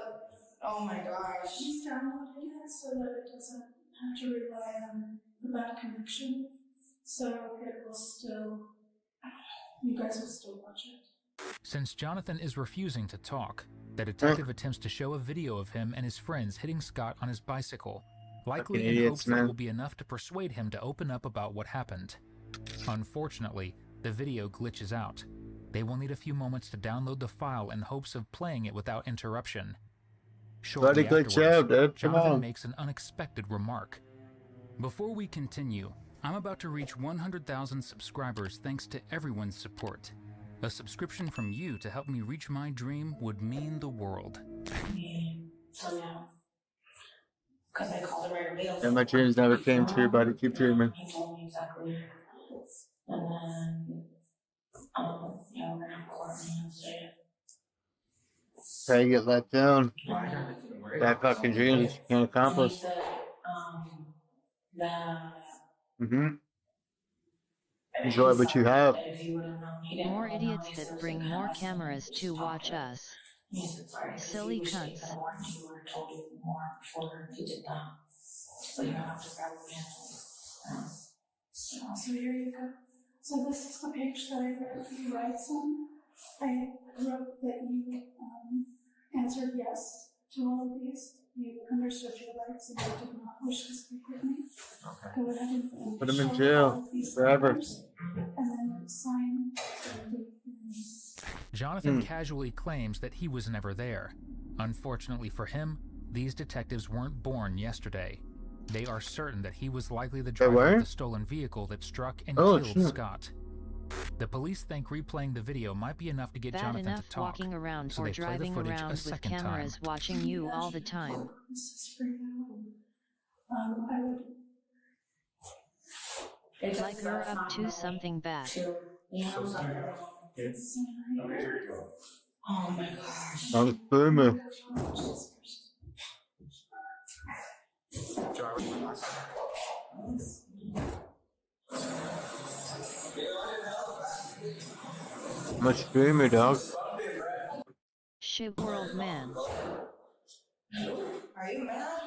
oh my gosh. She's downloaded it so that it doesn't have to rely on the bad connection. So it will still, you guys will still watch it. Since Jonathan is refusing to talk, the detective attempts to show a video of him and his friends hitting Scott on his bicycle, likely in hopes that will be enough to persuade him to open up about what happened. Unfortunately, the video glitches out. They will need a few moments to download the file in hopes of playing it without interruption. Shortly afterwards, Jonathan makes an unexpected remark. Before we continue, I'm about to reach 100,000 subscribers thanks to everyone's support. A subscription from you to help me reach my dream would mean the world. So yeah. Because I called it right away. And my dreams never came true, buddy. Keep dreaming. He told me exactly. And then, yeah, we're going to have court and say Try to get let down. That fucking dream that you can't accomplish. He said, that Enjoy what you have. More idiots that bring more cameras to watch us. Silly cunts. So you don't have to grab it. So here you go. So this is the page that I wrote you rights on. I wrote that you answered yes to all of these. You understood your rights and you did not wish to speak with me. Okay. Go ahead and put him in jail forever. And then sign. Jonathan casually claims that he was never there. Unfortunately for him, these detectives weren't born yesterday. They are certain that he was likely the driver of the stolen vehicle that struck and killed Scott. The police think replaying the video might be enough to get Jonathan to talk, walking around so or they play the driving footage around a with second cameras time. watching you all the time. This is for you. I would. Like you're up to something bad. Oh my gosh. I'm booming. Much boomer, dog. Ship world man. Are you mad?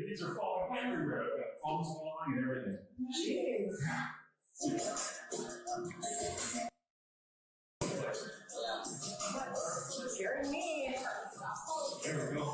These are falling everywhere. I've got phones falling and everything. Jeez. Scaring me. There we go.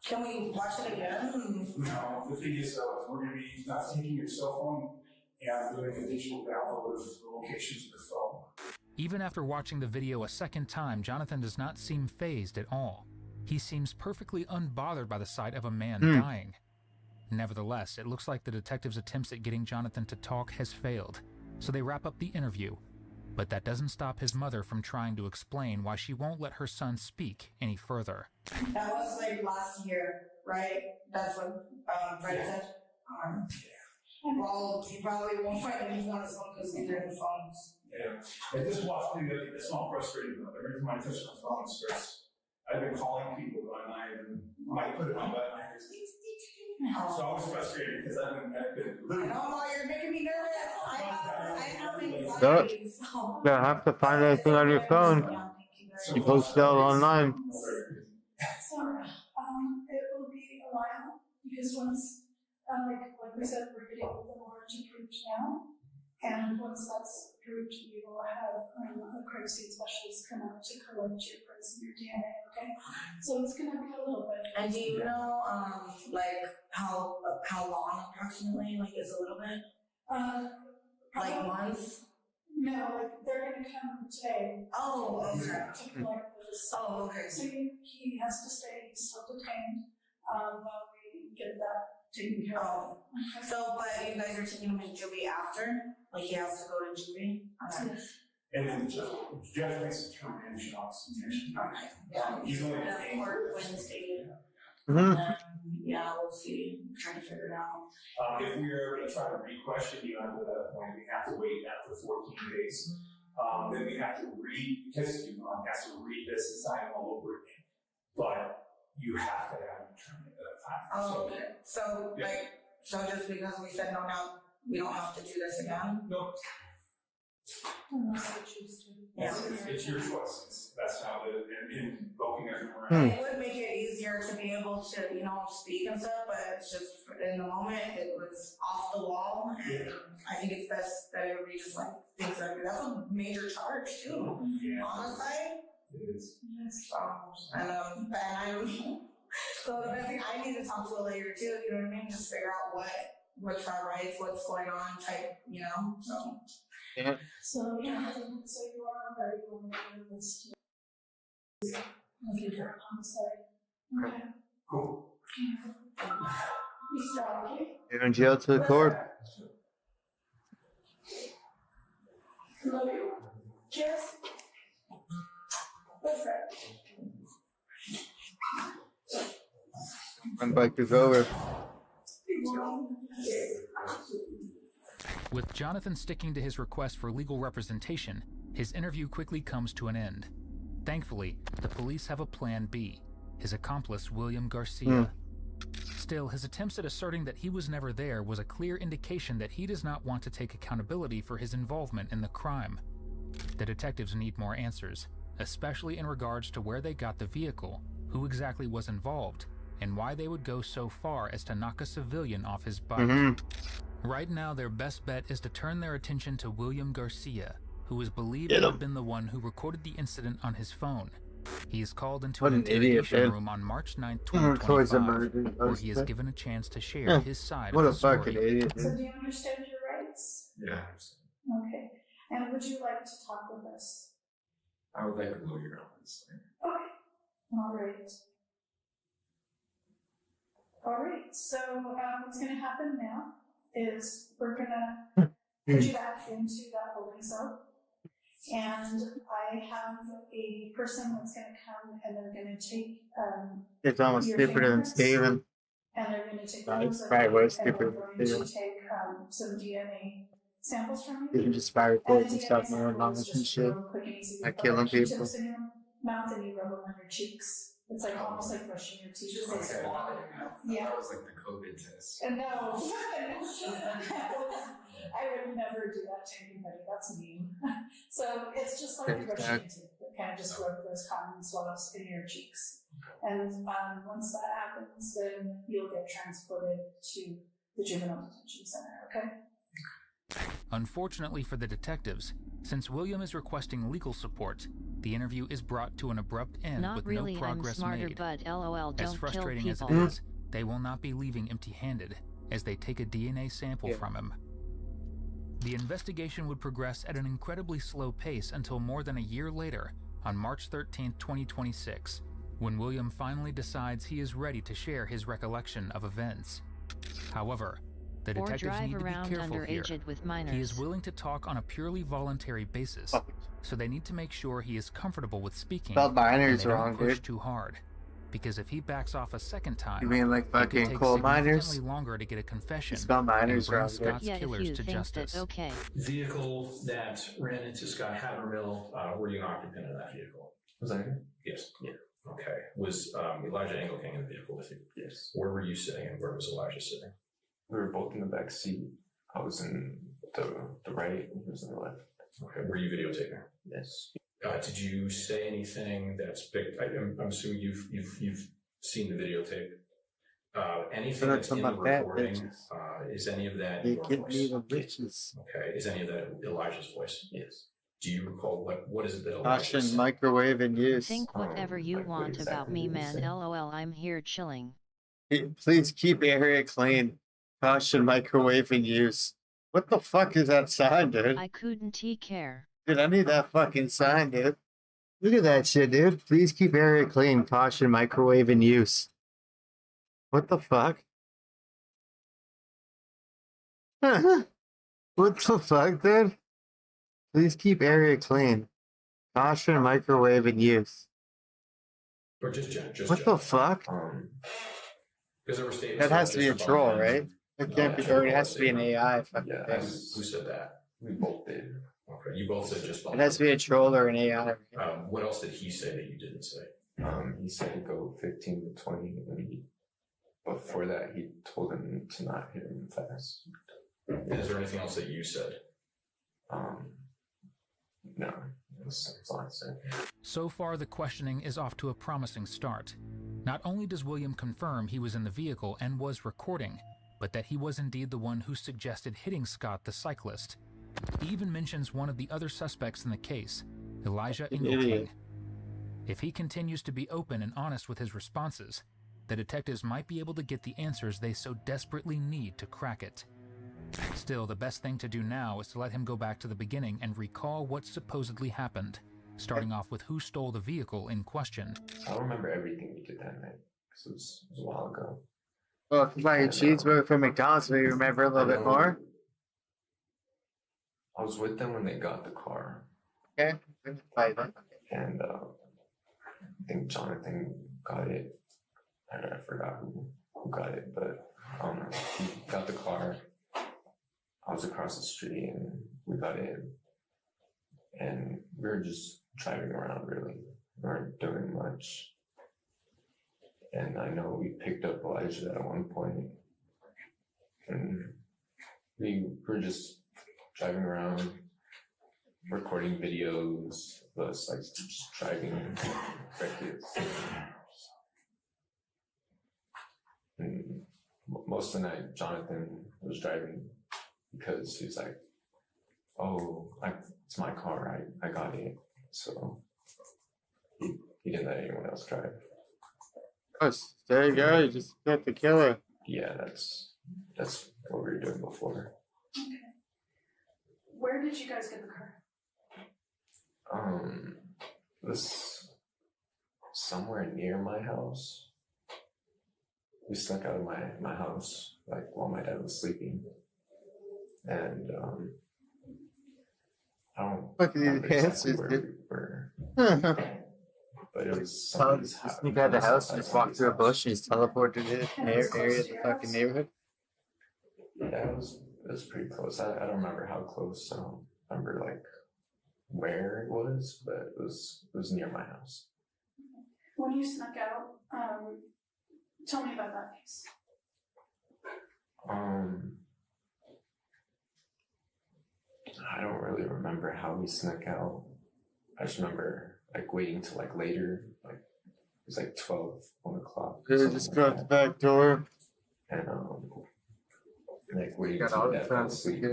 Can we watch it again? No, the thing is, we're going to be not taking your cell phone and doing a digital download of the locations of the phone. Even after watching the video a second time, Jonathan does not seem fazed at all. He seems perfectly unbothered by the sight of a man dying. Nevertheless, it looks like the detectives' attempts at getting Jonathan to talk has failed, so they wrap up the interview. But that doesn't stop his mother from trying to explain why she won't let her son speak any further. That was like last year, right? That's what Fred said. Well, you probably won't find anything on his phone because they're in phones. Yeah. And this watch thing, it's not frustrating though. Every time I touch my phone, it's stress. I've been calling people and I might put it on, but So I was frustrated because I've been literally. No, you're making me nervous. I have So, anxiety. you don't have to find anything on your phone. You post it all online. Sorry, it will be a while because once, like we said, we're getting the warrant approved now, and once that's approved, we will have a crime scene specialist come out to collect your prints and your DNA. Okay, so it's gonna be a little bit. And do you know, like how long approximately? Like, is a little bit? Like months? No, like they're gonna come today. Oh, okay. To collect this. Oh, okay. So he has to stay still detained while we get that taken care of. Okay. So, but you guys are taking him to juvie after? Like he has to go to juvie? Okay. Yes. And then the judge makes a determination on submission. Okay. Yeah. He's only for Wednesday. Yeah, we'll see. I'm trying to figure it out. If we are going to try to re-question you after that point, we have to wait after 14 days. Then we have to because you have to read this and sign all over again. But you have to have an attorney at that time. Oh, okay. So, yeah. So just because we said no now, we don't have to do this again? No. Unless you choose to. Yeah. It's your choice. That's how invoking as It would make it easier to be able to, speak and stuff, but it's just in the moment it was off the wall, and I think it's best that everybody just thinks that that's a major charge too. Yeah. On the side. It is. Yes. So the best thing I need to talk to a lawyer too. You know what I mean? Just figure out what's our rights, what's going on, type. So. Yeah. So you are very willing to list homicide. Okay. Cool. You start, okay? You're in jail to the court. Love you. Cheers. What's that? My bike is over. With Jonathan sticking to his request for legal representation, his interview quickly comes to an end. Thankfully, the police have a plan B, his accomplice William Garcia. Still, his attempts at asserting that he was never there was a clear indication that he does not want to take accountability for his involvement in the crime. The detectives need more answers, especially in regards to where they got the vehicle, who exactly was involved, and why they would go so far as to knock a civilian off his bike. Right now, their best bet is to turn their attention to William Garcia, who is believed to have been the one who recorded the incident on his phone. He is called into an interrogation room on March 9th, 2025, where he is given a chance to share his side of the story. Idiot, so do you understand your rights? Yeah, I understand. Okay. And would you like to talk with us? I would like a lawyer, honestly. Okay. All right. All right. So what's going to happen now is we're going to put you back into that holding cell. And I have a person that's going to come and they're going to take it's almost stupider than Steven. And they're going to take it's probably way stupider than Steven. Steven. Take some DNA samples from You can just buy reports and stuff, my own knowledge and shit. Not killing people. Chips in your mouth and you rub them on your cheeks. It's like almost like brushing your teeth. Okay. Yeah. That was like the COVID test. And no, I would never do that to anybody. That's mean. So it's just like brushing your teeth. Kind of just rub those cotton swabs in your cheeks. And once that happens, then you'll get transported to the juvenile detention center. Okay. Unfortunately for the detectives, since William is requesting legal support, the interview is brought to an abrupt end Not with really, no progress I'm smarter, made. but LOL, don't as frustrating kill as it people. is, they will not be leaving empty-handed as they take a DNA sample from him. The investigation would progress at an incredibly slow pace until more than a year later, on March 13, 2026, when William finally decides he is ready to share his recollection of events. However, the detectives need to be careful here. With minors. He is willing to talk on a purely voluntary basis, so they need to make sure he is comfortable with speaking. Spelled minors and they wrong, don't push dude. too hard, because if he backs off a second time, You mean like it could fucking take coal miners? significantly longer to get a confession. Spell minors and bring wrong, Scott's Yeah, if killers you to think justice. that's okay. Vehicle that ran into Scott Havermill, were you an occupant of that vehicle? Was I here? Yes. Yeah. Okay. Was Elijah Engelking in the vehicle with you? Yes. Where were you sitting and where was Elijah sitting? We were both in the back seat. I was in the right, he was in the left. Okay. Were you videotaping? Yes. Did you say anything that's big? I'm assuming you've seen the videotape. Anything that's in the recording, is any of that your voice? Okay. Is any of that Elijah's voice? Yes. Do you recall what is it that Elijah Caution, said? microwave in use. Think whatever you want about me, man. LOL, I'm here chilling. Please keep area clean. Caution, microwave in use. What the fuck is that sign, dude? I couldn't care. Dude, I need that fucking sign, dude. Look at that shit, dude. Please keep area clean. Caution, microwave in use. What the fuck? What the fuck, dude? Please keep area clean. Caution, microwave in use. Or just what the fuck? Because there were statements That has to be a troll, right? It can't be, or it has to be an AI fucking thing. Who said that? We both did. Okay, you both said just. It has to be a troll or an AI. What else did he say that you didn't say? He said to go 15 to 20, and before that, he told him to not hit him fast. And is there anything else that you said? No, that's all I said. So far, the questioning is off to a promising start. Not only does William confirm he was in the vehicle and was recording, but that he was indeed the one who suggested hitting Scott the cyclist. He even mentions one of the other suspects in the case, Elijah Engelking. If he continues to be open and honest with his responses, the detectives might be able to get the answers they so desperately need to crack it. Still, the best thing to do now is to let him go back to the beginning and recall what supposedly happened, starting off with who stole the vehicle in question. I don't remember everything we did that night, because it was a while ago. Well, if you buy a cheeseburger from McDonald's, will you remember a little bit more? I was with them when they got the car. Okay. And I think Jonathan got it. I forgot who got it, but he got the car. I was across the street and we got in. And we were just driving around, really. We weren't doing much. And I know we picked up Elijah at one point. And we were just driving around, recording videos of us, like, just driving records. And most of the night, Jonathan was driving because he was like, oh, it's my car, I got it. So he didn't let anyone else drive. Oh, there you go, you just got the killer. Yeah, that's what we were doing before. Okay. Where did you guys get the car? This somewhere near my house. We snuck out of my house, like, while my dad was sleeping. And I don't remember exactly where we were. But it was somebody's house. Just sneak out of the house and just walk through a bush and just teleport to the area of the fucking neighborhood? Yeah, it was pretty close. I don't remember how close. I don't remember, like, where it was, but it was near my house. When you snuck out, tell me about that case. I don't really remember how we snuck out. I just remember, like, waiting till, like, later, like, it was like 1 o'clock. Yeah, just go out the back door. And like waiting Got till all my the dad fell time. asleep.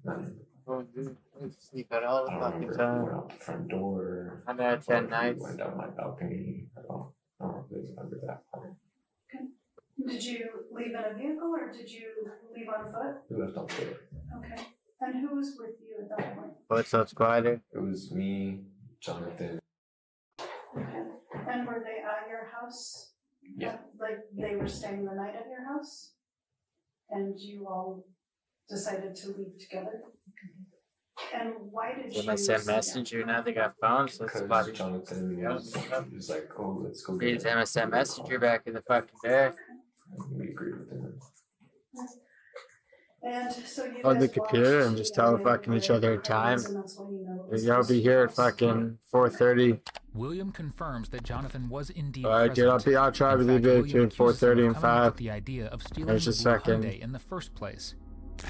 And Oh, dude, I sneak out all the I don't fucking remember if we time. went out the front door. 100 out of 10 or if we nights. went down my balcony. I don't really remember that part. Did you leave in a vehicle or did you leave on foot? We left on foot. Okay. And who was with you at that point? What's up, Squatter? It was me, Jonathan. Okay. And were they at your house? Yeah. Like they were staying the night at your house? And you all decided to leave together? And why did you? When I send Messenger, now they got phones, so it's about Because Jonathan was like, oh, let's go Read get it. MSN Messenger back in the fucking day. And we agreed with him. And so you On the guys computer watched and just the telefucking each other at time. and that's why you know it I'll be here at fucking 4:30 William confirms that Jonathan was indeed Alright, present. dude, I'll try In with you fact, between William accuses him 4:30 of and coming up 5. with the idea of stealing There's the a blue second. Hyundai in the first place.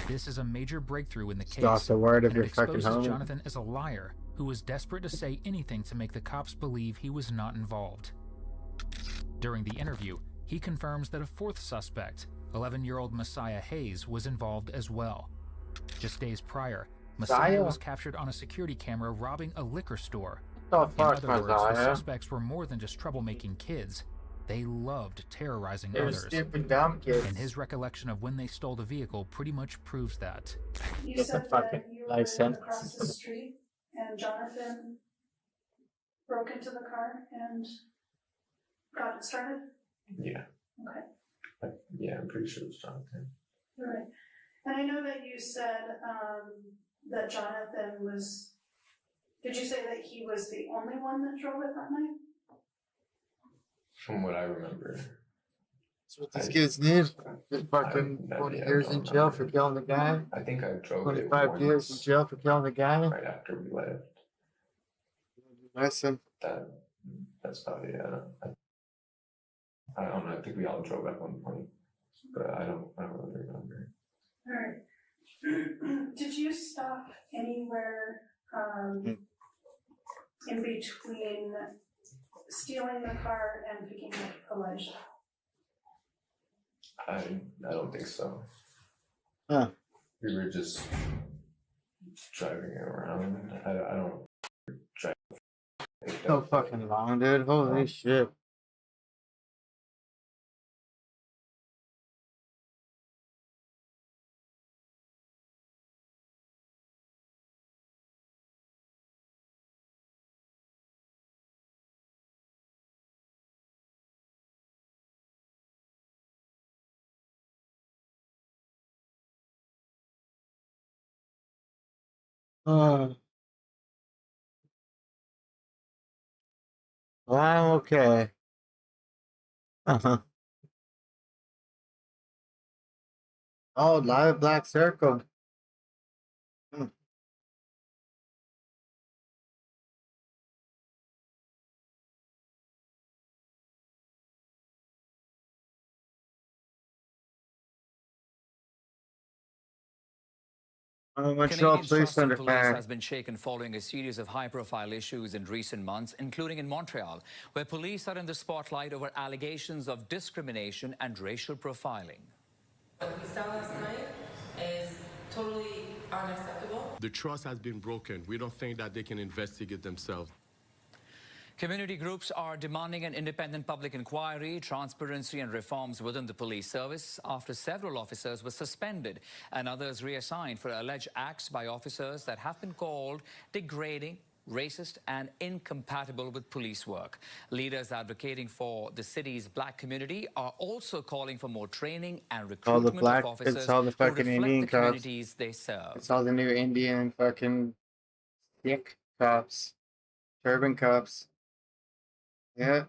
This is a major breakthrough in the case, Lost the word of and your it fucking exposes homie. Jonathan as a liar who was desperate to say anything to make the cops believe he was not involved. During the interview, he confirms that a fourth suspect, 11-year-old Messiah Hayes, was involved as well. Just days prior, Messiah was captured on a security camera robbing a liquor store. The In fuck, other words, the Messiah? suspects were more than just troublemaking kids. They loved terrorizing They were others. stupid, dumb kids. And his recollection of when they stole the vehicle pretty much proves that. You Get the said fucking that you were license. across the street and Jonathan broke into the car and got it started? Yeah. Okay. Yeah, I'm pretty sure it was Jonathan. All right. And I know that you said that Jonathan was, did you say that he was the only one that drove it that night? From what I remember. That's what these kids need. Get fucking 20 years in jail for killing the guy. I think I drove it 25 years in jail for killing the guy. right after we left. Listen. That's probably it. I don't know. I think we all drove at one point, but I don't really remember. All right. Did you stop anywhere in between stealing the car and picking up Elijah? I don't think so. Huh. We were just driving around. I don't drive. So fucking long, dude. Holy shit. Well, I'm okay. Uh-huh. Oh, live black circle. Hmm. Montreal police under fire. has been shaken following a series of high-profile issues in recent months, including in Montreal, where police are in the spotlight over allegations of discrimination and racial profiling. What we saw last night is totally unacceptable. The trust has been broken. We don't think that they can investigate themselves. Community groups are demanding an independent public inquiry, transparency and reforms within the police service after several officers were suspended and others reassigned for alleged acts by officers that have been called degrading, racist and incompatible with police work. Leaders advocating for the city's black community are also calling for more training and recruitment of officers it's all the who fucking reflect Indian the cops. communities they serve. It's all the new Indian fucking thick cops. Turban cops. Yeah.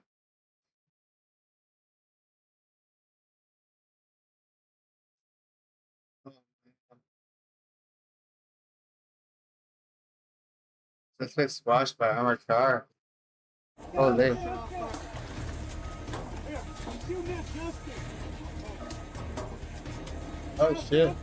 This looks squashed by armored car. Oh, they. Oh shit.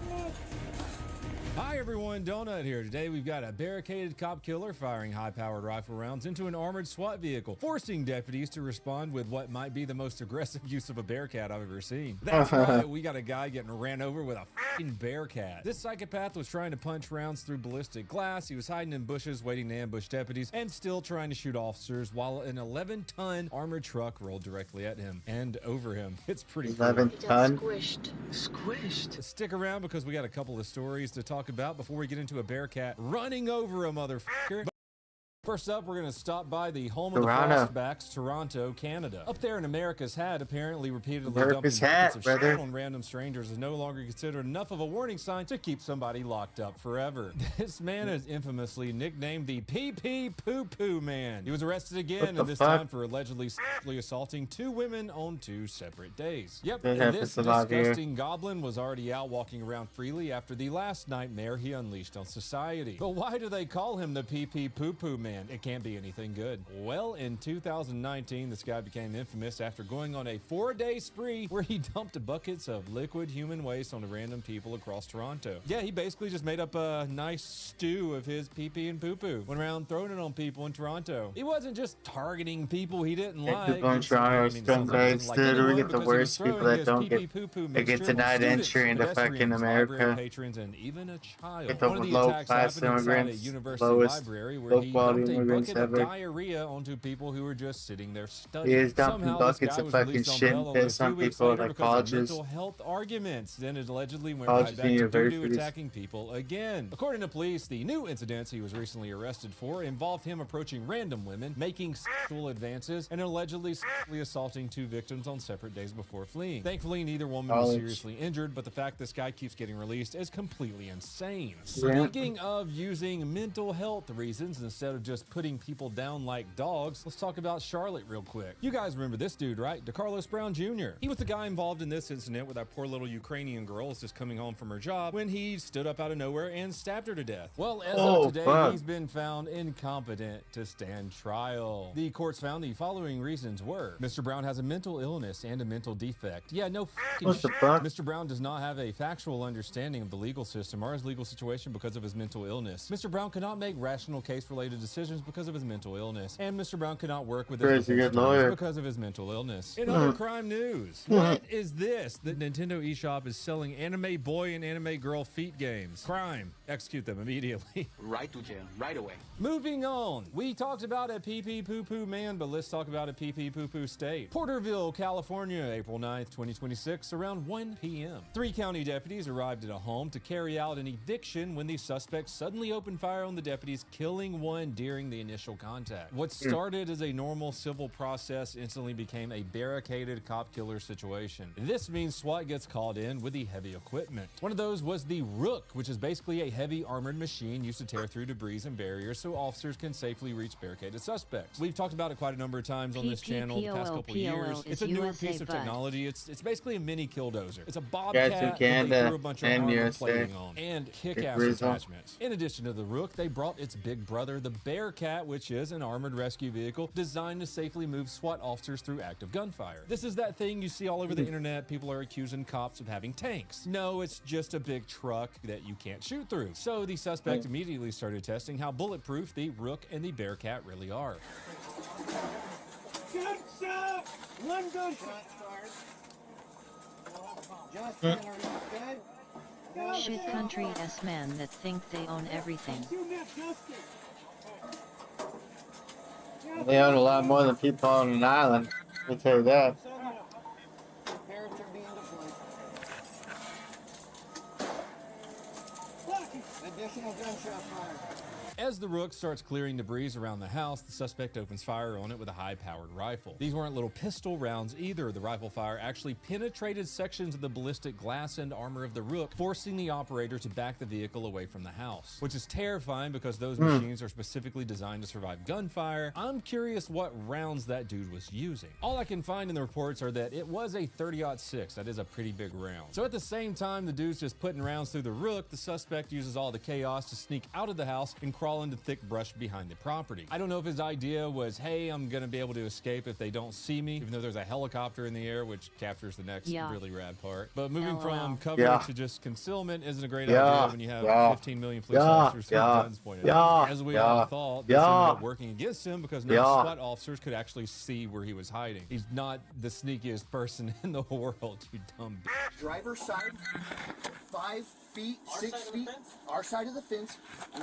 Hi everyone, Donut here. Today we've got a barricaded cop killer firing high-powered rifle rounds into an armored SWAT vehicle, forcing deputies to respond with what might be the most aggressive use of a bearcat I've ever seen. That's right, we got a guy getting ran over with a f***ing bearcat. This psychopath was trying to punch rounds through ballistic glass, he was hiding in bushes waiting to ambush deputies, and still trying to shoot officers while an 11-ton armored truck rolled directly at him and over him. It's pretty cool. 11-ton? Squished. Stick around because we got a couple of stories to talk about before we get into a bearcat running over a motherfucker. First up, we're going to stop by the home of the Frostbacks, Toronto, Canada. Up there in America's Hat, apparently repeatedly dumping buckets of shit on random strangers is no longer considered enough of a warning sign to keep somebody locked up forever. This man is infamously nicknamed the Pee-Pee Poo-Poo Man. He was arrested again, and this time for allegedly sexually assaulting 2 women on 2 separate days. Yep, and this disgusting goblin was already out walking around freely after the last nightmare he unleashed on society. But why do they call him the Pee-Pee Poo-Poo Man? man, it can't be anything good. Well, in 2019, this guy became infamous after going on a 4-day spree where he dumped buckets of liquid human waste onto random people across Toronto. Yeah, he basically just made up a nice stew of his pee-pee and poo-poo. Went around throwing it on people in Toronto. He wasn't just targeting people he didn't like. People in Toronto are scumbags, dude. We get the worst people that don't get denied entry into fucking America. Patrons and even a child. Get the low-class immigrants, lowest low-quality immigrants ever. Diarrhea onto people who were just sitting there studying. He is dumping buckets of fucking shit and piss on people like colleges. Mental health arguments. Then it allegedly went right back to doo-doo attacking people again. According to police, the new incidents he was recently arrested for involved him approaching random women, making sexual advances, and allegedly sexually assaulting 2 victims on separate days before fleeing. Thankfully, neither woman was seriously injured, but the fact this guy keeps getting released is completely insane. Speaking of using mental health reasons instead of just putting people down like dogs, let's talk about Charlotte real quick. You guys remember this dude, right? DeCarlos Brown Jr. He was the guy involved in this incident where that poor little Ukrainian girl was just coming home from her job when he stood up out of nowhere and stabbed her to death. Well, as of today, he's been found incompetent to stand trial. The courts found the following reasons were: Mr. Brown has a mental illness and a mental defect. Yeah, no fucking shit. Mr. Brown does not have a factual understanding of the legal system or his legal situation because of his mental illness. Mr. Brown cannot make rational case-related decisions because of his mental illness. And Mr. Brown cannot work with his defense attorneys because of his mental illness. In other crime news, what is this that Nintendo eShop is selling anime boy and anime girl feet games? Crime. Execute them immediately. Right to jail, right away. Moving on. We talked about a pee-pee poo-poo man, but let's talk about a pee-pee poo-poo state. Porterville, California, April 9th, 2026, around 1 p.m. 3 county deputies arrived at a home to carry out an eviction when the suspect suddenly opened fire on the deputies, killing one during the initial contact. What started as a normal civil process instantly became a barricaded cop killer situation. This means SWAT gets called in with the heavy equipment. One of those was the Rook, which is basically a heavy armored machine used to tear through debris and barriers so officers can safely reach barricaded suspects. We've talked about it quite a number of times on this channel the past couple of years. It's a newer piece of technology. It's basically a mini killdozer. It's a bobcat that they threw a bunch of armor plating on and kick-ass attachments. In addition to the Rook, they brought its big brother, the Bearcat, which is an armored rescue vehicle designed to safely move SWAT officers through active gunfire. This is that thing you see all over the internet. People are accusing cops of having tanks. No, it's just a big truck that you can't shoot through. So the suspect immediately started testing how bulletproof the Rook and the Bearcat really are. Good shot! One good shot, Shit country S men that think they own everything. They own a lot more than people on an island. I'll tell you that. Additional gunshot fire. As the Rook starts clearing debris around the house, the suspect opens fire on it with a high-powered rifle. These weren't little pistol rounds either. The rifle fire actually penetrated sections of the ballistic glass and armor of the Rook, forcing the operator to back the vehicle away from the house, which is terrifying because those machines are specifically designed to survive gunfire. I'm curious what rounds that dude was using. All I can find in the reports are that it was a 30-06. That is a pretty big round. So at the same time the dude's just putting rounds through the Rook, the suspect uses all the chaos to sneak out of the house and crawl into thick brush behind the property. I don't know if his idea was, hey, I'm gonna be able to escape if they don't see me, even though there's a helicopter in the air, which captures the next really rad part. But moving from cover to just concealment isn't a great idea when you have 15 million police officers with guns pointed at you. As we all thought, this ended up working against him because no SWAT officers could actually see where he was hiding. He's not the sneakiest person in the world, you dumb bitch. Driver's side, 5 feet, 6 feet, our side of the fence,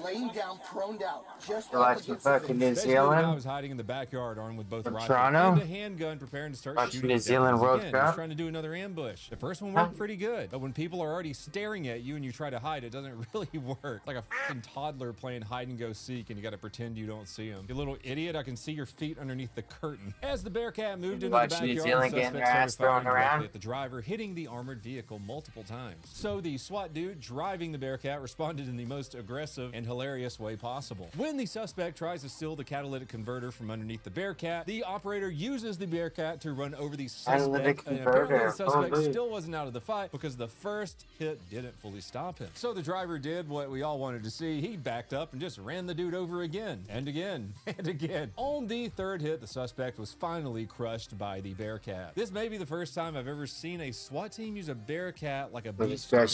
laying down, proned out. Just watch the fucking New Zealand. I was hiding in the backyard armed with both rifles Toronto and a handgun, preparing to start shooting. New Zealand World Cup. He's trying to do another ambush. The first one worked pretty good, but when people are already staring at you and you try to hide, it doesn't really work. Like a fucking toddler playing hide and go seek, and you got to pretend you don't see him. You little idiot! I can see your feet underneath the curtain. As the Bearcat moved into the backyard, New Zealand getting their ass thrown around at the driver, hitting the armored vehicle multiple times. So the SWAT dude driving the Bearcat responded in the most aggressive and hilarious way possible. When the suspect tries to steal the catalytic converter from underneath the Bearcat, the operator uses the Bearcat to run over the suspect, and apparently the suspect still wasn't out of the fight because the first hit didn't fully stop him. So the driver did what we all wanted to see. He backed up and just ran the dude over again and again and again. On the third hit, the suspect was finally crushed by the Bearcat. This may be the first time I've ever seen a SWAT team use a Bearcat like a beast. I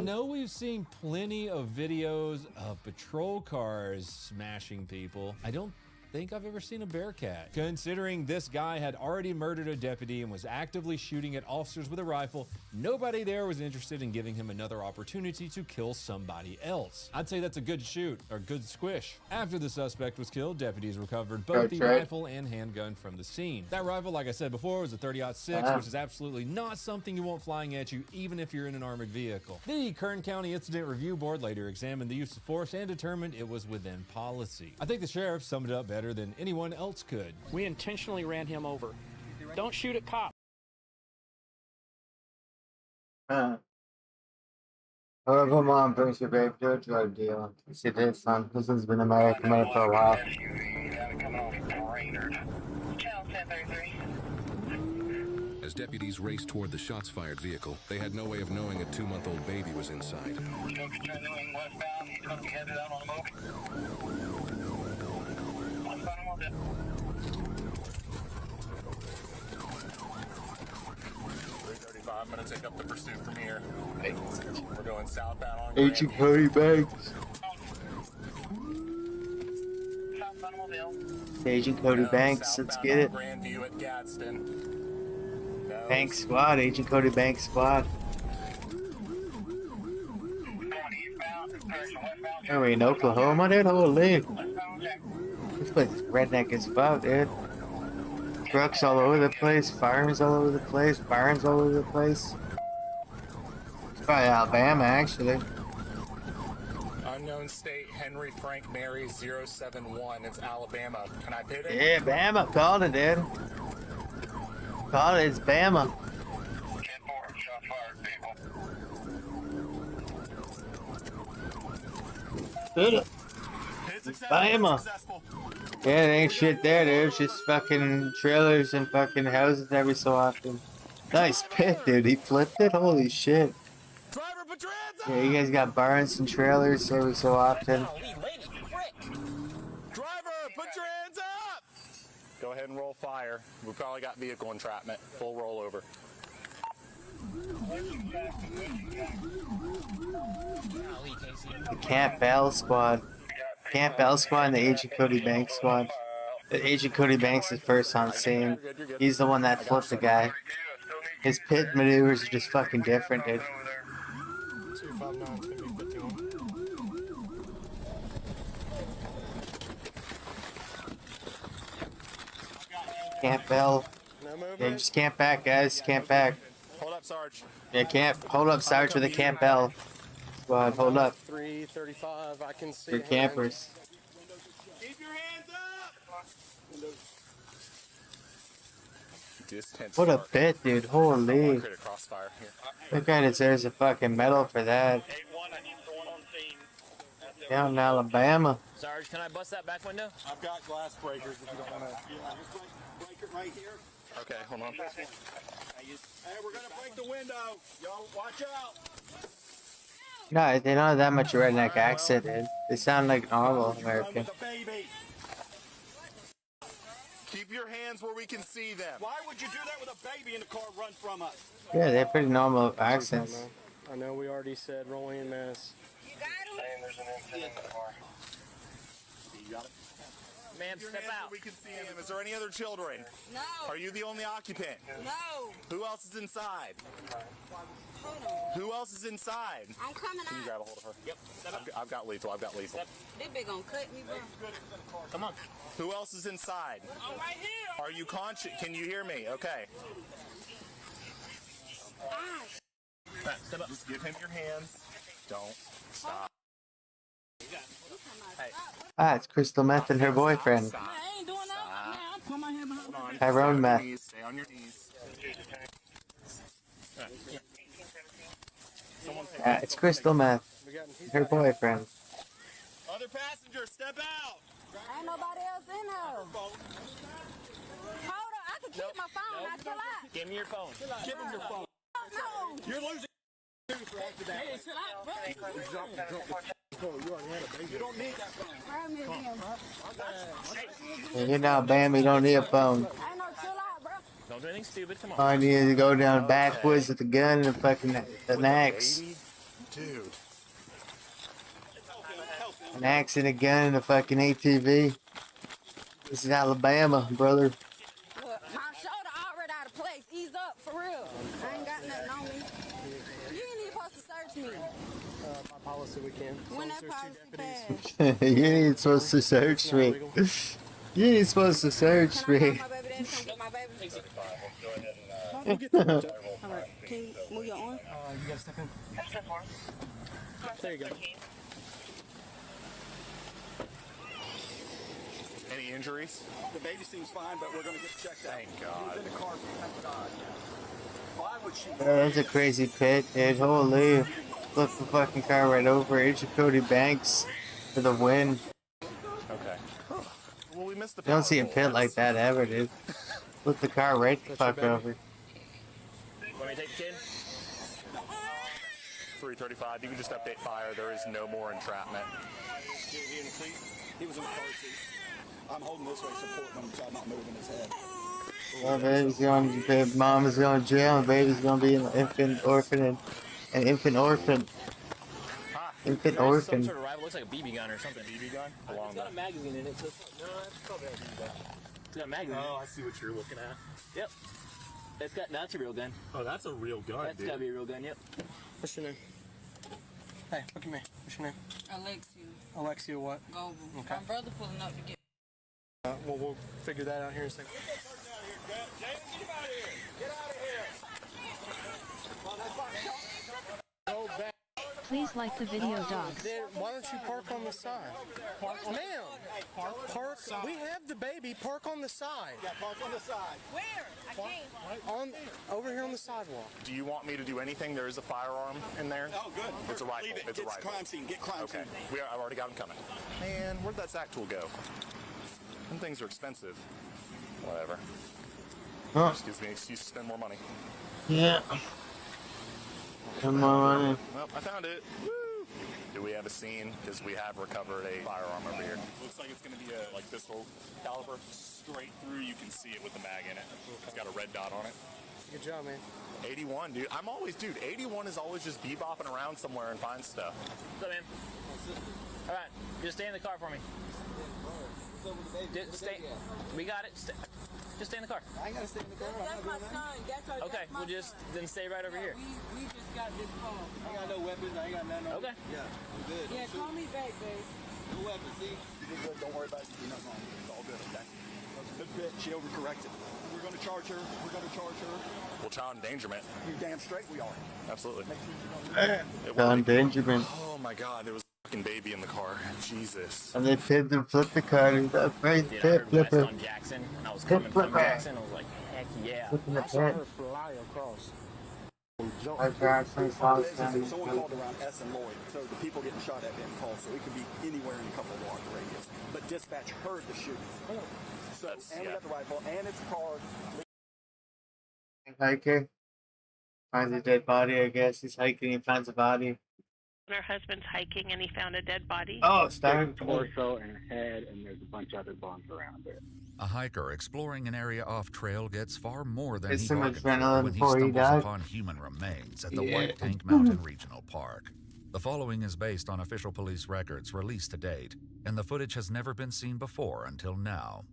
know we've seen plenty of videos of patrol cars smashing people. I don't think I've ever seen a Bearcat. Considering this guy had already murdered a deputy and was actively shooting at officers with a rifle, nobody there was interested in giving him another opportunity to kill somebody else. I'd say that's a good shoot, or good squish. After the suspect was killed, deputies recovered both the rifle and handgun from the scene. That rifle, like I said before, was a 30-06, which is absolutely not something you want flying at you, even if you're in an armored vehicle. The Kern County Incident Review Board later examined the use of force and determined it was within policy. I think the sheriff summed it up better than anyone else could. We intentionally ran him over. Don't shoot at cops. However, mom brings your baby to a drug deal. See this, son? This has been American made for a while. As deputies raced toward the shots-fired vehicle, they had no way of knowing a 2-month-old baby was inside. Continuing westbound, he's going to be headed out on the move. 335, I'm going to take up the pursuit from here. We're going southbound on Agent Cody Banks. Agent Cody Banks, let's get it. Grandview at Gadsden. Banks Squad, Agent Cody Banks Squad. Are we in Oklahoma, dude? Holy. This place is redneck as fuck, dude. Trucks all over the place, firearms all over the place, barns all over the place. It's probably Alabama, actually. Unknown state, Henry Frank Mary 071. It's Alabama. Can I pit it? Yeah, Bama. Called it, dude. Called it. It's Bama. Did it. Bama. Yeah, there ain't shit there, dude. It's just fucking trailers and fucking houses every so often. Nice pit, dude. He flipped it? Holy shit. Yeah, you guys got barns and trailers every so often. Go ahead and roll fire. We probably got vehicle entrapment. Full rollover. The Camp Bell Squad. Camp Bell Squad and the Agent Cody Banks Squad. The Agent Cody Banks is first on scene. He's the one that flipped the guy. His pit maneuvers are just fucking different, dude. Camp Bell. Yeah, just camp back, guys. Camp back. Hold up, Sarge. Yeah, camp. Hold up, Sarge, with the Camp Bell Squad. Hold up. 335. I can see. They're campers. Keep your hands up. What a bit, dude. Holy. That guy deserves a fucking medal for that. Down in Alabama. Sarge, can I bust that back window? I've got glass breakers if you don't want to. Yeah, just break it right here. Okay, hold on. Hey, we're going to break the window. Y'all, watch out. No, they don't have that much redneck accent, dude. They sound like normal American. Keep your hands where we can see them. Why would you do that with a baby in the car run from us? Yeah, they have pretty normal accents. I know we already said rolling in mass. There's an incident in the car. You got it? Ma'am, step out. We can see him. Is there any other children? No. Are you the only occupant? No. Who else is inside? Hold on. Who else is inside? I'm coming Can you out. grab a hold of her? Yep. I've got lethal. I've got lethal. They big gonna cut me, bro. Come on. Who else is inside? I'm right here. Are you conscious? Can you hear me? Okay. Step up. Just give him your hands. Don't stop. Hey. Ah, it's Crystal Meth and her boyfriend. I ain't doing that. I'm putting my hand behind. Tyrone Meth. Stay on your knees. It's crystal meth. Her boyfriend. Other passenger, step out. Ain't nobody else in here. Hold on, I can keep my phone. Now chill out. Give me your phone. Give him your phone. No. You're losing. Hey, chill out, bro. You don't need that phone. Grab me again, bro. You know, Bam, you don't need a phone. Ain't no chill out, bro. Don't do anything stupid. Come on. All I need is to go down backwoods with a gun and a fucking an axe. Dude. An axe and a gun and a fucking ATV. This is Alabama, brother. Look, my shoulder already out of place. Ease up, for real. I ain't got nothing on me. You ain't even supposed to search me. My policy, we can. When that policy passed. You ain't supposed to search me. You ain't supposed to search me. My baby daddy come get my baby. Alright, can you move your arm? You gotta step in. There you go. Any injuries? The baby seems fine, but we're going to get checked out. Thank God. He was in the car. Thank God. Why would she? That's a crazy pit, dude. Holy. Flip the fucking car right over. It's Cody Banks for the win. Okay. Well, we missed the. You don't see a pit like that ever, dude. Flip the car right the fuck over. Want me to take the kid? 335. You can just update fire. There is no more entrapment. He in the seat? He was in the car seat. I'm holding this way, supporting him, so I'm not moving his head. Well, baby's going, mom is going to jail, and baby's going to be an infant orphan. Infant orphan. Infant orphan. Some sort of rifle. Looks like a BB gun or something. BB gun? It's got a magazine in it. So no, that's probably a BB gun. It's got a magazine. Oh, I see what you're looking at. Yep. That's a real gun. Oh, that's a real gun, That's gotta be a real gun. Yep. What's your name? Hey, look at me. What's your name? Alexia. Alexia what? Goble. Okay. My brother pulling up to get. Well, we'll figure that out here in a second. Go back. Please like the video, dogs. Then why don't you park on the side? Ma'am, park. We have the baby. Park on the side. Yeah, park on the side. Where? I can't. Over here on the sidewalk. Do you want me to do anything? There is a firearm in there. Oh, good. It's a rifle. Leave it. It's a Get rifle. crime scene. Get crime Okay. scene. I've already got him coming. Man, where'd that sack tool go? Some things are expensive. Whatever. Huh. Just gives me an excuse to spend more money. Yeah. Come on. Well, I found it. Woo! Do we have a scene? Because we have recovered a firearm over here. Looks like it's going to be a pistol caliber. Straight through, you can see it with the mag in it. It's got a red dot on it. Good job, man. 81, dude. 81 is always just bebopping around somewhere and find stuff. What's up, man? All right, just stay in the car for me. We got it. Just stay in the car. I ain't got to stay in the car. That's my son. Okay, we'll just then stay right over here. We just got this phone. I ain't got no weapons. I ain't got nothing. Okay. Yeah, I'm good. Yeah, call me back, babe. No weapons. See? You're good. Don't worry about it. You're not wrong. It's all good. Okay. Good bitch. She overcorrected. We're going to charge her. Well, child endangerment. You damn straight we are. Absolutely. John Benjamin. Oh my God, there was a fucking baby in the car. Jesus. And they pinned and flipped the car. That right Dude, I pit heard West flipper. on Jackson, and I was coming from Jackson. I was like, heck yeah. Flipping the I saw pit. her fly across. I got some sauce Someone down. called around S and Lloyd, so the people getting shot at didn't call, so it could be anywhere in a couple of block radius. But dispatch heard the shooting. So, we got the rifle, and it's a car. Hiker. Finds a dead body, I guess. He's hiking and finds a body. Her husband's hiking and he found a dead body. Oh, starting torso and head, and there's a bunch of other bones around it. A hiker exploring an area off-trail gets far more than It's he so much bargained for adrenaline when he before he stumbles died. upon human remains at the Yeah. White Tank Mountain Regional Park. The following is based on official police records released to date, and the footage has never been seen before until now.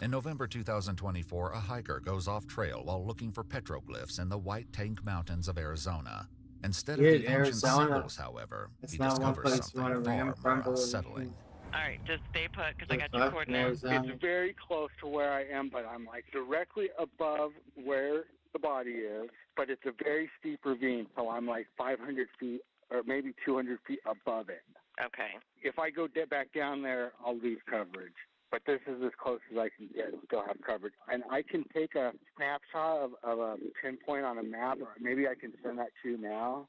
In November 2024, a hiker goes off-trail while looking for petroglyphs in the White Tank Mountains of Arizona. Instead of Yeah, the ancient Arizona. symbols, however, It's he not one discovers place you something want to ram far more crumble. unsettling. All right, just stay put because I got Fuck your coordinates. Arizona. It's very close to where I am, but I'm like directly above where the body is. But it's a very steep ravine, so I'm like 500 feet or maybe 200 feet above it. Okay. If I go back down there, I'll lose coverage. But this is as close as I can get and still have coverage. And I can take a snapshot of a pinpoint on a map, or maybe I can send that to you now.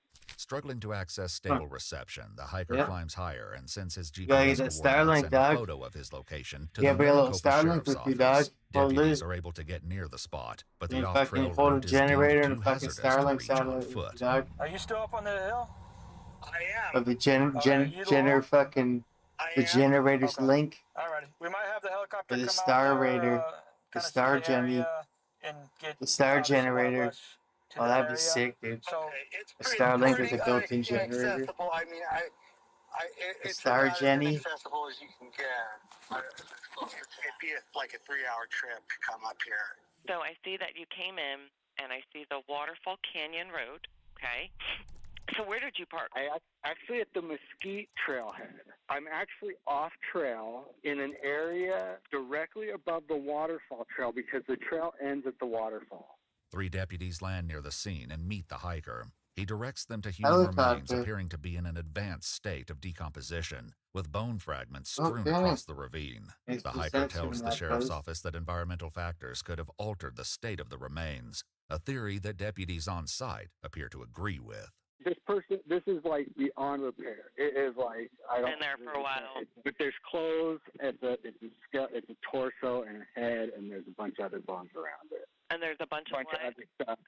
Struggling to access stable reception, the hiker climbs higher and sends his gotta get GPS that coordinates Starlink, and dog. a photo of his location to Yeah, the bring a little Maricopa Starlink Sheriff's with you, dog. Office. Deputies Holy. are able to get near the spot, but And the a off-trail fucking photo route is deemed generator and a too fucking hazardous to Starlink reach on satellite, foot. dog. Are you still up on the hill? I am. Of the the am? generator's Okay. link Alrighty. We might have the helicopter for the come Star out there, Raider, the kind of see Star the Jenny, area and get the Star obviously one of Generator. us to Oh, that that'd be area. sick, dude. So A Starlink with a built-in generator. inaccessible. I mean, The it's Star about as Jenny. inaccessible as you can get. It'd be like a 3-hour trip to come up here. So I see that you came in, and I see the Waterfall Canyon Road. Okay. So where did you park? Actually at the Mesquite Trailhead. I'm actually off trail in an area directly above the waterfall trail because the trail ends at the waterfall. 3 deputies land near the scene and meet the hiker. He directs them to human remains appearing to be in an advanced state of decomposition, with bone fragments strewn across the ravine. The hiker tells the sheriff's office that environmental factors could have altered the state of the remains, a theory that deputies on site appear to agree with. This is like beyond repair. It is like, I don't. Been there for a while. But there's clothes, it's a torso and a head, and there's a bunch of other bones around it. And there's a bunch of other stuff.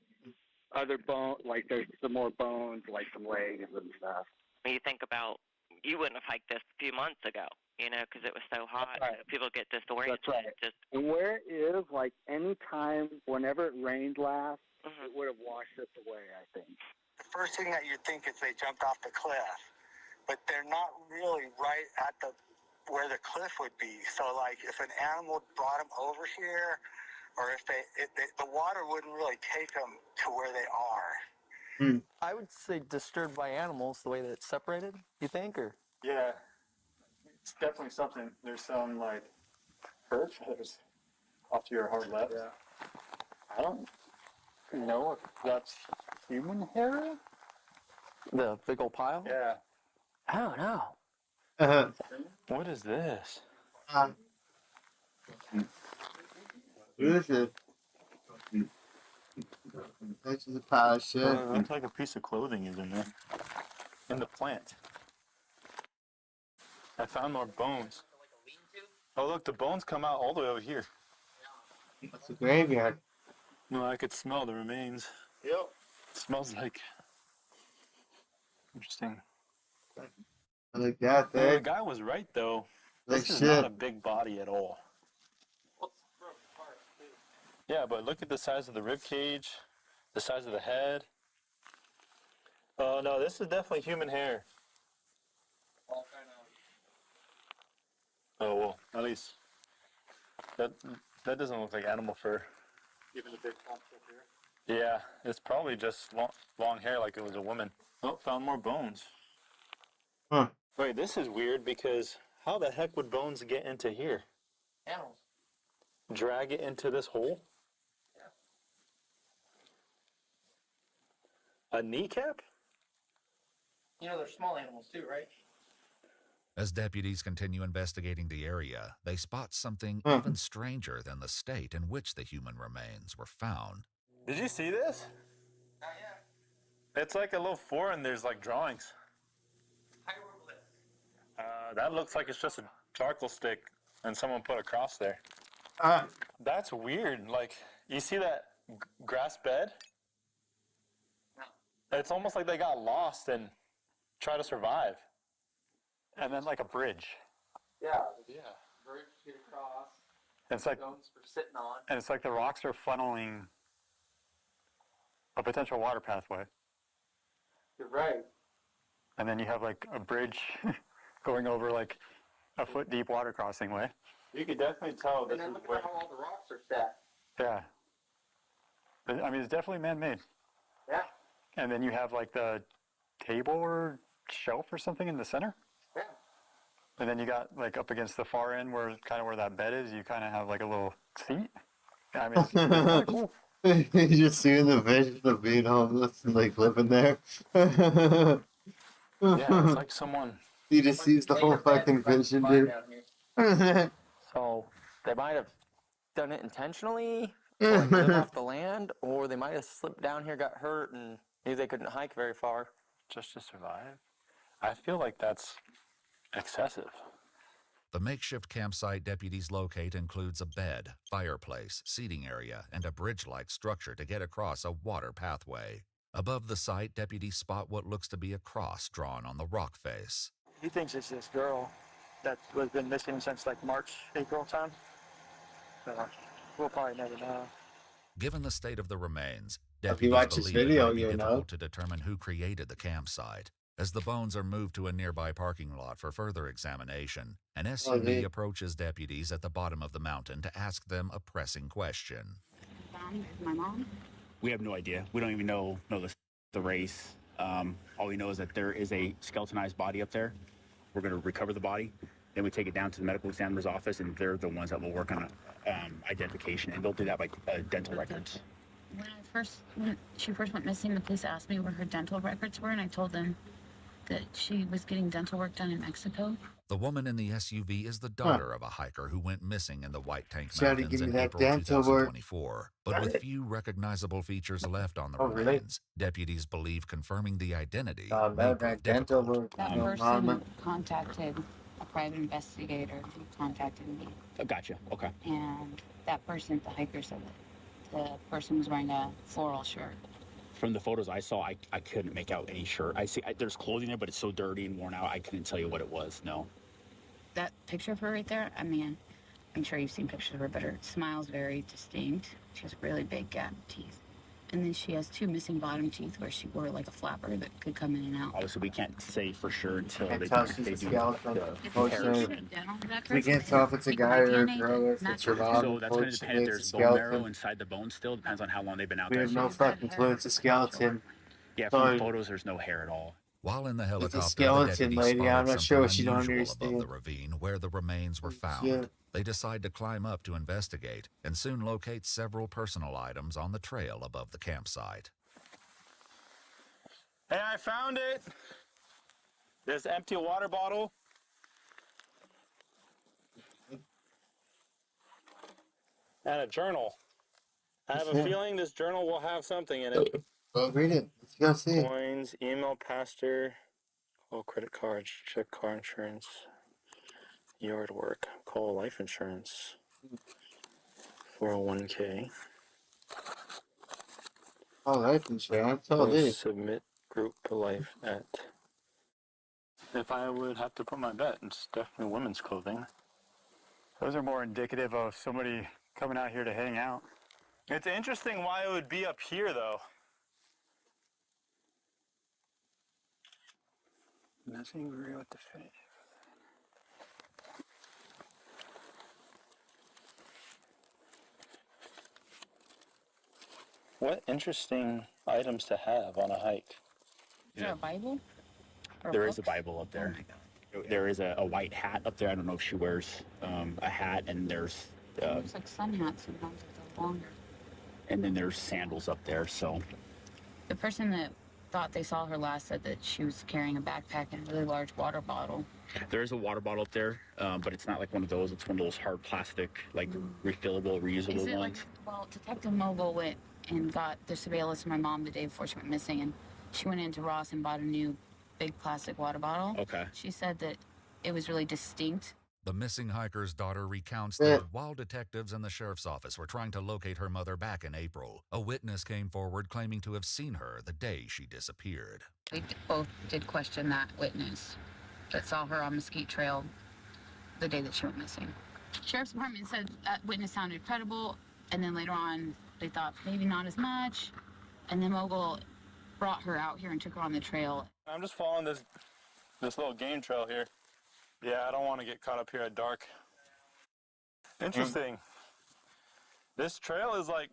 Other bone, like there's some more bones, like some legs and stuff. When you think about, you wouldn't have hiked this a few months ago, because it was so hot. Right. People get disoriented. That's right. And where it is, like any time, whenever it rained last, it would have washed this away, I think. The first thing that you'd think is they jumped off the cliff, but they're not really right at where the cliff would be. So, like, if an animal brought them over here, or if the water wouldn't really take them to where they are. I would say disturbed by animals, the way that it's separated, you think, or? Yeah, it's definitely something. There's some, like, bird feathers off to your hard left. Yeah. I don't know if that's human hair? The big old pile? Yeah. I don't know. What is this? What is it? This is a pile of shit. It looks like a piece of clothing is in there. In the plant. I found more bones. Oh, look, the bones come out all the way over here. That's a graveyard. No, I could smell the remains. Yep. It smells like... Interesting. Like that, The guy was right, though. This is not a big body at all. Yeah, but look at the size of the rib cage, the size of the head. Oh, no, this is definitely human hair. Oh, well, at least that doesn't look like animal fur. Even the big clumps up here. Yeah, it's probably just long hair like it was a woman. Oh, found more bones. Huh. Wait, this is weird because how the heck would bones get into here? Animals. Drag it into this hole? A kneecap? You know, they're small animals too, right? As deputies continue investigating the area, they spot something even stranger than the state in which the human remains were found. Did you see this? Not yet. It's like a little foreign, there's like drawings. That looks like it's just a charcoal stick and someone put a cross there. That's weird. Like, you see that grass bed? No. It's almost like they got lost and tried to survive. And then like a bridge. Yeah. Bridge get across. It's like Stones for sitting on. And it's like the rocks are funneling a potential water pathway. You're right. And then you have like a bridge going over like a foot deep water crossing way. You could definitely tell And then look at how all the rocks are set. Yeah. But, I mean, it's definitely man-made. Yeah. And then you have like the table or shelf or something in the center. Yeah. And then you got like up against the far end where that bed is, you kind of have like a little seat. I mean, it's kind of cool. You just seeing the vision of being homeless and like living there. Yeah, it's like someone. He just sees the whole fucking vision, dude. So they might have done it intentionally, to like live off the land, or they might have slipped down here, got hurt, and maybe they couldn't hike very far. just to survive? I feel like that's excessive. The makeshift campsite deputies locate includes a bed, fireplace, seating area, and a bridge-like structure to get across a water pathway. Above the site, deputies spot what looks to be a cross drawn on the rock face. He thinks it's this girl that has been missing since like March, April time. So we'll probably never know. Given the state of the remains, If you deputies watch this believe video, it might be you'll difficult know. to determine who created the campsite. As the bones are moved to a nearby parking lot for further examination, an SUV approaches deputies at the bottom of the mountain to ask them a pressing question. My mom? We have no idea. We don't even know the race. All we know is that there is a skeletonized body up there. We're going to recover the body. Then we take it down to the medical examiner's office, and they're the ones that will work on identification, and they'll do that by dental records. When she first went missing, the police asked me where her dental records were, and I told them that she was getting dental work done in Mexico. The woman in the SUV is the daughter of a hiker who went missing in the White Tank She had to Mountains give me in that April dental work. 2024. But with few recognizable features left on the remains, deputies believe confirming the identity may prove dental difficult. work. That person contacted a private investigator who contacted me. Oh, gotcha. Okay. And that person, the hiker, said that the person was wearing a floral shirt. From the photos I saw, I couldn't make out any shirt. There's clothing there, but it's so dirty and worn out, I couldn't tell you what it was, no. That picture of her right there, I mean, I'm sure you've seen pictures of her, but her smile's very distinct. She has really big gap teeth. And then she has two missing bottom teeth where she wore like a flapper that could come in and out. Obviously, we can't say for sure until Can't they tell do she's a the skeleton. comparison. We can't tell if it's a guy or a girl, if it's a mom. So that's going to depend if there's bone marrow inside the bone still. Depends on how long they've been out We there. have no fucking clue. It's a skeleton. Yeah, from the photos, there's no hair at all. While in the helicopter, It's a skeleton, the lady. I'm not sure what you don't unusual understand. above the ravine where the remains were found. Yeah. They decide to climb up to investigate and soon locate several personal items on the trail above the campsite. Hey, I found it. This empty water bottle. And a journal. I have a feeling this journal will have something in it. Go read it. Let's go see it. Coins, email pastor, call credit cards, check car insurance, yard work, call life insurance, 401k. Oh, life insurance. Oh, dude. Submit group life at. If I would have to put my bet, it's definitely women's clothing. Those are more indicative of somebody coming out here to hang out. It's interesting why it would be up here, though. Nothing agree with the face. What interesting items to have on a hike. Is there a Bible? Or There is a books? Bible up there. There is a white hat up there. I don't know if she wears a hat, and there's Looks like sun hats sometimes with a longer. and then there's sandals up there. So The person that thought they saw her last said that she was carrying a backpack and a really large water bottle. there is a water bottle up there, but it's not like one of those. It's one of those hard plastic, like refillable, reusable Is it like, ones. well, Detective Mogul went and got the surveillance of my mom the day before she went missing, and she went into Ross and bought a new big plastic water bottle. Okay. She said that it was really distinct. The missing hiker's daughter recounts that while detectives in the sheriff's office were trying to locate her mother back in April, a witness came forward claiming to have seen her the day she disappeared. We both did question that witness that saw her on Mesquite Trail the day that she went missing. Sheriff's Department said that witness sounded credible, and then later on they thought maybe not as much, and then Mogul brought her out here and took her on the trail. I'm just following this little game trail here. Yeah, I don't want to get caught up here at dark. Interesting. This trail is like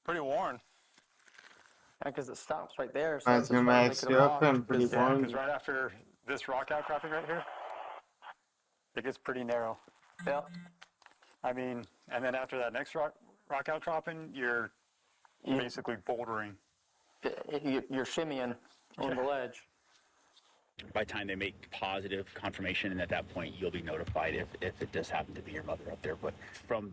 pretty worn. Yeah, because it stops right there. So Mine's it's just gonna right max lick you of up rock. and pretty Yeah, warm. because right after this rock outcropping right here, it gets pretty narrow. Yeah. I mean, and then after that next rock outcropping, you're basically bouldering. You're shimmying over the ledge. By the time they make positive confirmation, and at that point you'll be notified if it does happen to be your mother up there. But from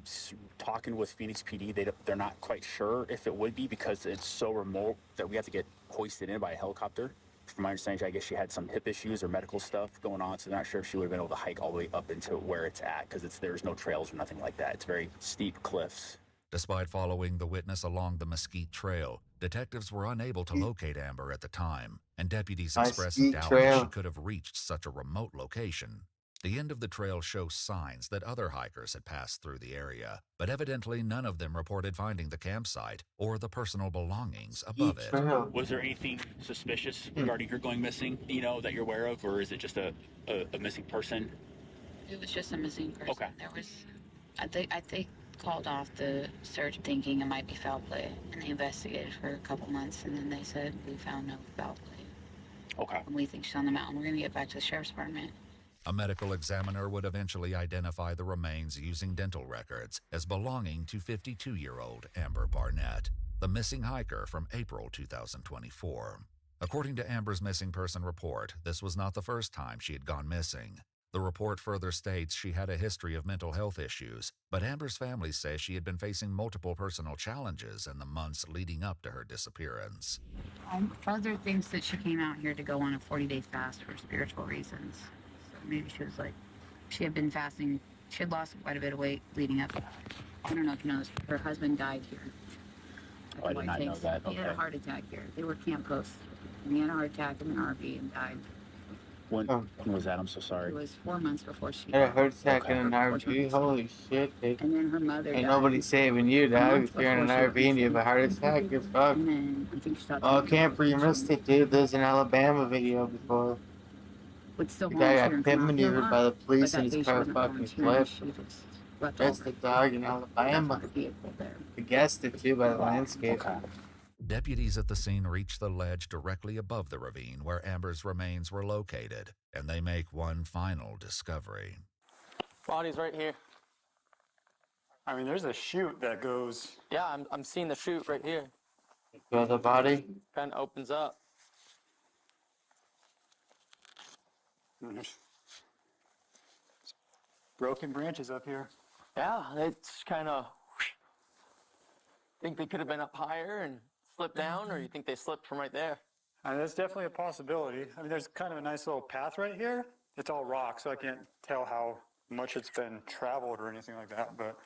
talking with Phoenix PD, they're not quite sure if it would be, because it's so remote that we have to get hoisted in by a helicopter. From my understanding, I guess she had some hip issues or medical stuff going on, so they're not sure if she would have been able to hike all the way up into where it's at, because there's no trails or nothing like that. It's very steep cliffs. Despite following the witness along the Mesquite Trail, detectives were unable to locate Amber at the time, and deputies expressed doubt that she could have reached such a remote location. The end of the trail shows signs that other hikers had passed through the area, but evidently none of them reported finding the campsite or the personal belongings above it. Was there anything suspicious regarding her going missing, that you're aware of, or is it just a missing person? It was just a missing person. Okay. There was, I think called off the search thinking it might be foul play, and they investigated for a couple months, and then they said we found no foul play. Okay. And we think she's on the mountain. We're gonna get back to the sheriff's department. A medical examiner would eventually identify the remains using dental records as belonging to 52-year-old Amber Barnett, the missing hiker from April 2024. According to Amber's missing person report, this was not the first time she had gone missing. The report further states she had a history of mental health issues, but Amber's family says she had been facing multiple personal challenges in the months leading up to her disappearance. Further thinks that she came out here to go on a 40-day fast for spiritual reasons. So maybe she was she had been fasting. She had lost quite a bit of weight leading up. I don't know if you know this, her husband died here. I did not know that. He had a heart attack here. They were camp hosts. And he had a heart attack in an RV and died. When was that? I'm so sorry. It was 4 months before she Had a heart attack in an RV? Holy shit, dude. And then her mother Ain't died. nobody saving you, dog. If you're in an RV and you have a heart attack, you're fucked. And then I think she thought Oh, camper, you missed it, dude. There's an Alabama video before. would still The guy got pit maneuvered by the police but and that his day car she wasn't fucking volunteering. flipped. She just left That's over. the dog in Alabama. The vehicle there. I guessed it too by the landscape. Deputies at the scene reach the ledge directly above the ravine where Amber's remains were located, and they make one final discovery. Body's right here. I mean, there's a chute that goes. Yeah, I'm seeing the chute right here. Feel the body? Kind of opens up. There's broken branches up here. Yeah, it's kind of. Think they could have been up higher and slipped down, or you think they slipped from right there? That's definitely a possibility. I mean, there's kind of a nice little path right here. It's all rock, so I can't tell how much it's been traveled or anything like that. But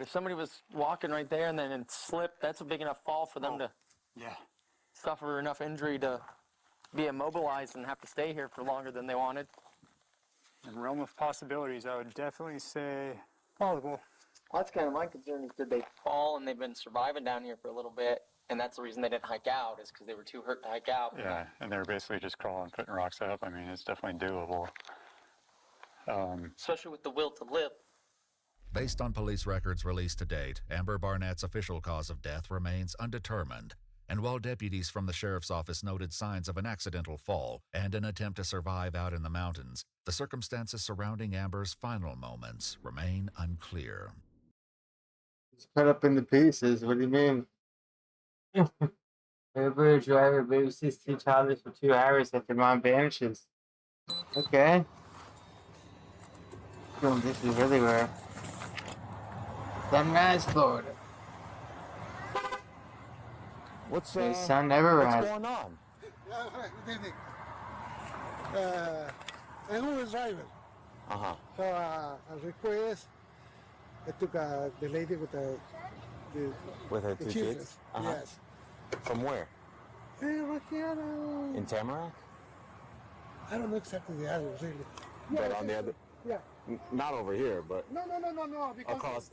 if somebody was walking right there and then slipped, that's a big enough fall for them to suffer enough injury to be immobilized and have to stay here for longer than they wanted. In the realm of possibilities, I would definitely say plausible. Well, that's kind of my concern. Is did they fall and they've been surviving down here for a little bit, and that's the reason they didn't hike out, is because they were too hurt to hike out. Yeah, and they were basically just crawling, putting rocks up. I mean, it's definitely doable. Especially with the will to live. Based on police records released to date, Amber Barnett's official cause of death remains undetermined. And while deputies from the sheriff's office noted signs of an accidental fall and an attempt to survive out in the mountains, the circumstances surrounding Amber's final moments remain unclear. It's cut up into pieces. What do you mean? Uber driver babysits two toddlers for 2 hours after mom vanishes. Okay. This is really rare. Sunrise, Florida. What's The sun never rises. going on? Good evening. I'm Uber driver. So a request. I took the lady with the With her the two children. kids? Yes. From where? Right here. In Tamarack? I don't know exactly the address really. But on the other, Yeah. not over here, but No. Because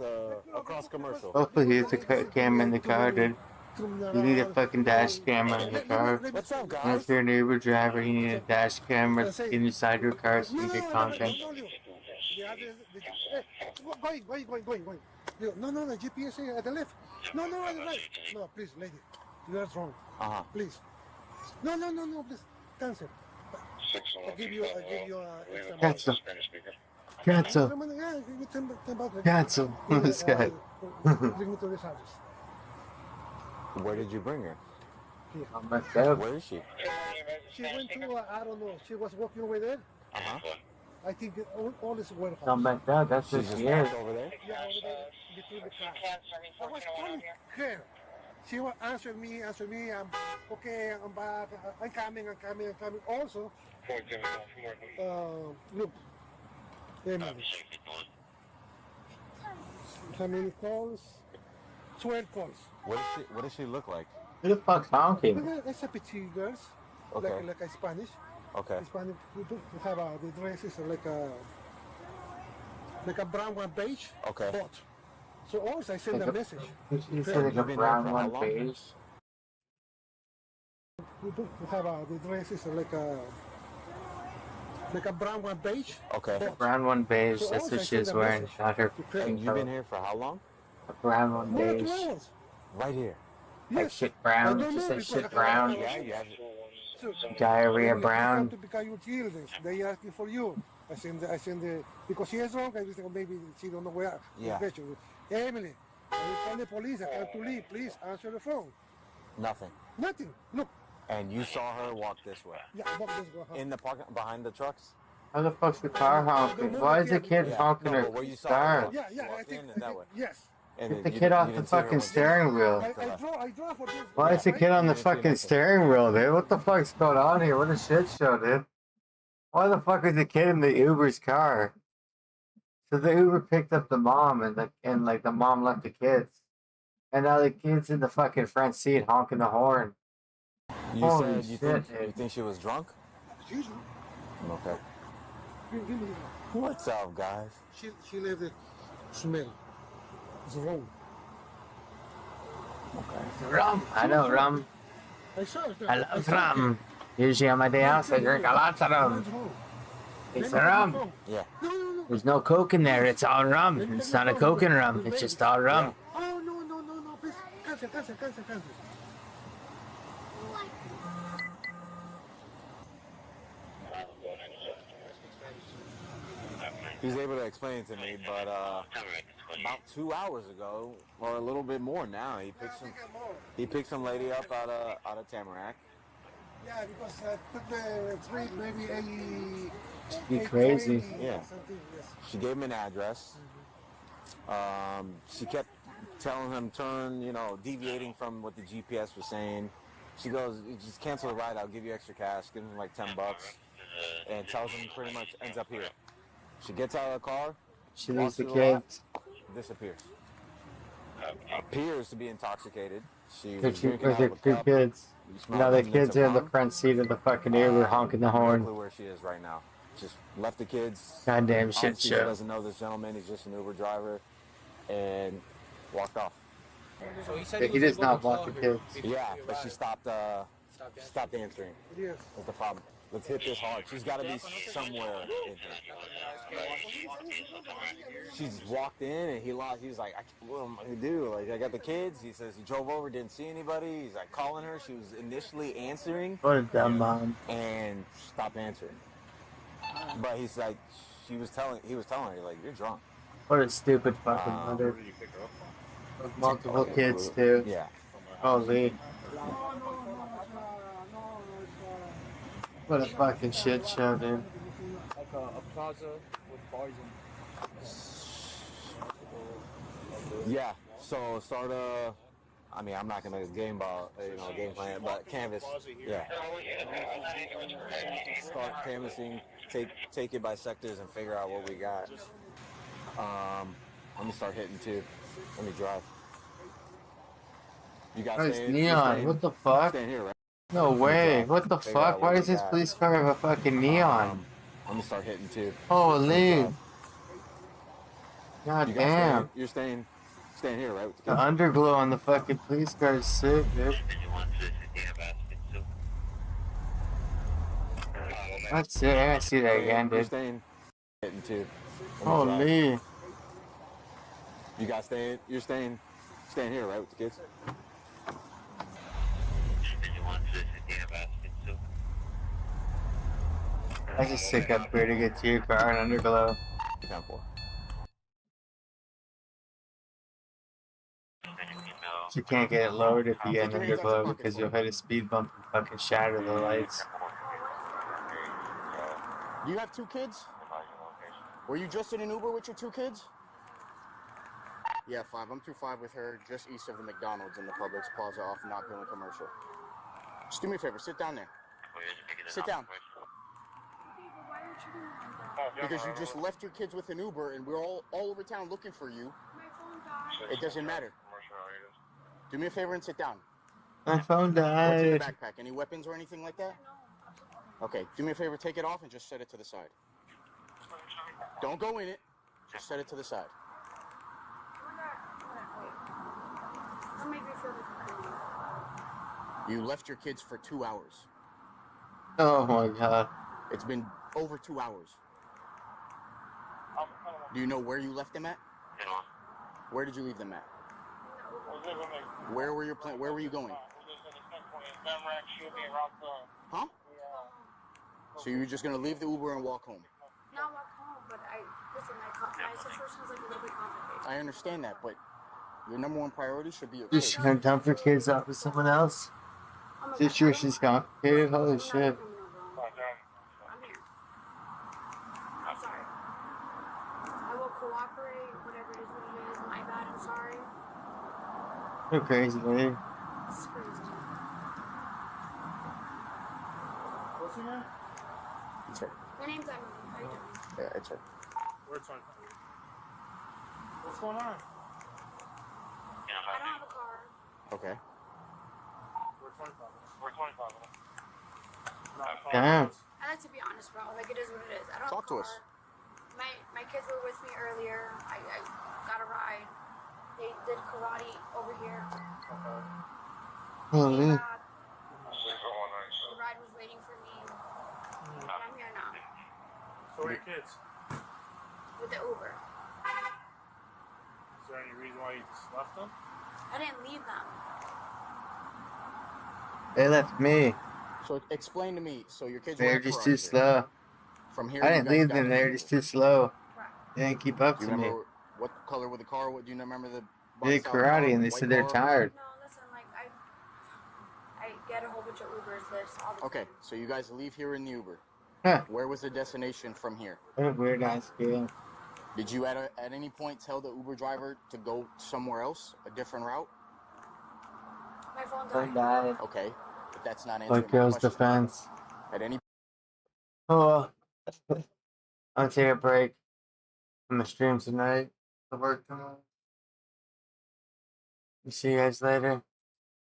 across commercial. Hopefully he's the camera in the car, dude. You need a fucking dash camera in the car. What's up, And guys? if you're an Uber driver, you need a dash camera inside your car so you can get content. The address. Going. No, the GPS at the left. No, at the right. No, please, lady. You are wrong. Please. No, please. Cancel. I'll give you extra Cancel. Cancel. Cancel. This guy. Bring me to this address. Where did you bring her? On myself. Where is she? She went to, I don't know, she was walking over there. I think all is well. Something like that. That's what she is. Over there? Yeah, over there, between the cars. I was calling her. She answered me, okay, I'm back, I'm coming. Also, look, wait a minute. How many calls? 12 calls. What does she look like? Who the fuck's honking? It's a petite girls, Okay. like a Spanish. Okay. Spanish people have the dresses like a brown one beige. Okay. But so also I send a message. You said like a brown one beige. People have the dresses like a brown one beige. Okay. The brown one beige. So That's also what I she was send a wearing. message Not her. And you've been here for how long? A brown one More than beige. 2 hours. Right here. Like Yes. shit I brown. don't She know said because shit brown. Yeah, you have. Diarrhea When brown. you come to pick up your children, they asking for you. I send the because she is wrong. I think maybe she don't know where. Yeah. Emily, I call the police. I have to leave. Please answer the phone. Nothing. Nothing. Look. And you saw her walk this way. Yeah, walk this way. In the park behind the trucks. How the fuck's the car honking? Why is the kid honking her where you saw car? her. Yeah, I think that way. yes. And Get the kid off the fucking steering wheel. I draw for this. Why is the kid on the fucking steering wheel, dude? What the fuck's going on here? What a shit show, dude. Why the fuck is the kid in the Uber's car? So the Uber picked up the mom and the mom left the kids. And now the kid's in the fucking front seat honking the horn. You Holy said you shit, think she was drunk? Excuse me. Okay. Give me What's up, guys? She let it smell. It's wrong. Okay. Rum. I know rum. I saw it. I love rum. Usually on my day off, I drink a lot of rum. It's rum. Yeah. There's no coke in there. It's all rum. It's not a coke in rum. It's just all rum. Oh, no, please. Cancel. He's able to explain it to me, but about 2 hours ago, or a little bit more now, he picked some lady up out of Tamarack. Yeah, because took the trip maybe You crazy. Yeah. She gave him an address. She kept telling him deviating from what the GPS was saying. She goes, just cancel the ride, I'll give you extra cash, give him like $10, and tells him pretty much ends up here. She gets out of the car. She leaves the lot, kids. disappears. Appears to be intoxicated. She Her was drinking out two of a cup. kids. You smell Now the remnants kids of are in the rum. front seat of the fucking Uber honking the horn. Exactly where she is right now. Just left the kids. Goddamn shit Obviously, show. She doesn't know this gentleman. He's just an Uber driver, and walked off. So he said he does not block the kids. Yeah, but she stopped answering. Yes. That's the problem. Let's hit this hard. She's got to be somewhere in here. She's walked in and he was like, what am I gonna do? Like, I got the kids. He says he drove over, didn't see anybody. He's like calling her. She was initially answering. What a dumb mom. And stopped answering. But he's like, he was telling her, like, you're drunk. What a stupid fucking mother. With multiple kids too. Yeah. Holy. What a fucking shit show, dude. Like a plaza with bars and. Yeah. So start I'm not gonna game plan, but canvas. Yeah. Start canvassing. Take it by sectors and figure out what we got. Let me start hitting too. Let me drive. You guys Christ, neon. What the fuck? Staying here, right? No way. What the Figure fuck? out Why what does we this got. police car have a fucking neon? Let me start hitting too. Holy. God You guys damn. You're staying here, right? With the The kids? underglow on the fucking police car is sick, dude. That's it. I gotta see that again, You're dude. staying hitting too. Holy. You guys you're staying here, right, with the kids? I just sick up here to get to your car and underglow. 10-4. You can't get it lowered if you get an underglow because you'll hit a speed bump and fucking shatter the lights. Do you have 2 kids? Were you just in an Uber with your 2 kids? Yeah, 5. I'm through 5 with her, just east of the McDonald's in the Publix Plaza off Knock Hill and Commercial. Just do me a favor, sit down there. Sit down. Because you just left your kids with an Uber, and we're all over town looking for you. It doesn't matter. Do me a favor and sit down. My phone died. What's in the backpack? Any weapons or anything like that? Okay, do me a favor, take it off and just set it to the side. Don't go in it, just set it to the side. You left your kids for 2 hours. Oh my god. It's been over 2 hours. Do you know where you left them at? Where did you leave them at? Where were you going? Huh? So you were just gonna leave the Uber and walk home? Not walk home, but my situation is like a little bit complicated. I understand that, but your number 1 priority should be your You kids. should have dumped your kids off with someone else. Situation's complicated. Holy shit. I'm here. I'm sorry. I will cooperate, whatever it is, what it is. My bad, I'm sorry. You're crazy, lady. It's crazy. What's your name? It's her. My name's Emily. How you doing? Yeah, it's her. Where's my What's going on? I don't have a car. Okay. We're 25. Damn. I like to be honest, bro. Like, it is what it is. I don't Talk have a to car. us. My kids were with me earlier. I got a ride. They did karate over here. Holy. The ride was waiting for me. And I'm here now. So where are your kids? With the Uber. Is there any reason why you just left them? I didn't leave them. They left me. So explain to me. So your kids were They're at just karate too here. slow. From here, I you didn't guys leave got them. to They're Uber. just too slow. They didn't keep up Do you to me. remember what color was the car? What do you remember the? They did box out karate car, and they white said they're car? tired. No, listen, like, I get a whole bunch of Ubers, lifts, all the Okay, so you guys leave here in the Uber. Huh. Where was the destination from here? What a weird ass feeling. Did you at any point tell the Uber driver to go somewhere else, a different route? My phone Phone died. died. Okay, but that's not answering Like my girls' question. defense. At any Oh, I'll take a break. I'm gonna stream tonight. I work tomorrow. See you guys later.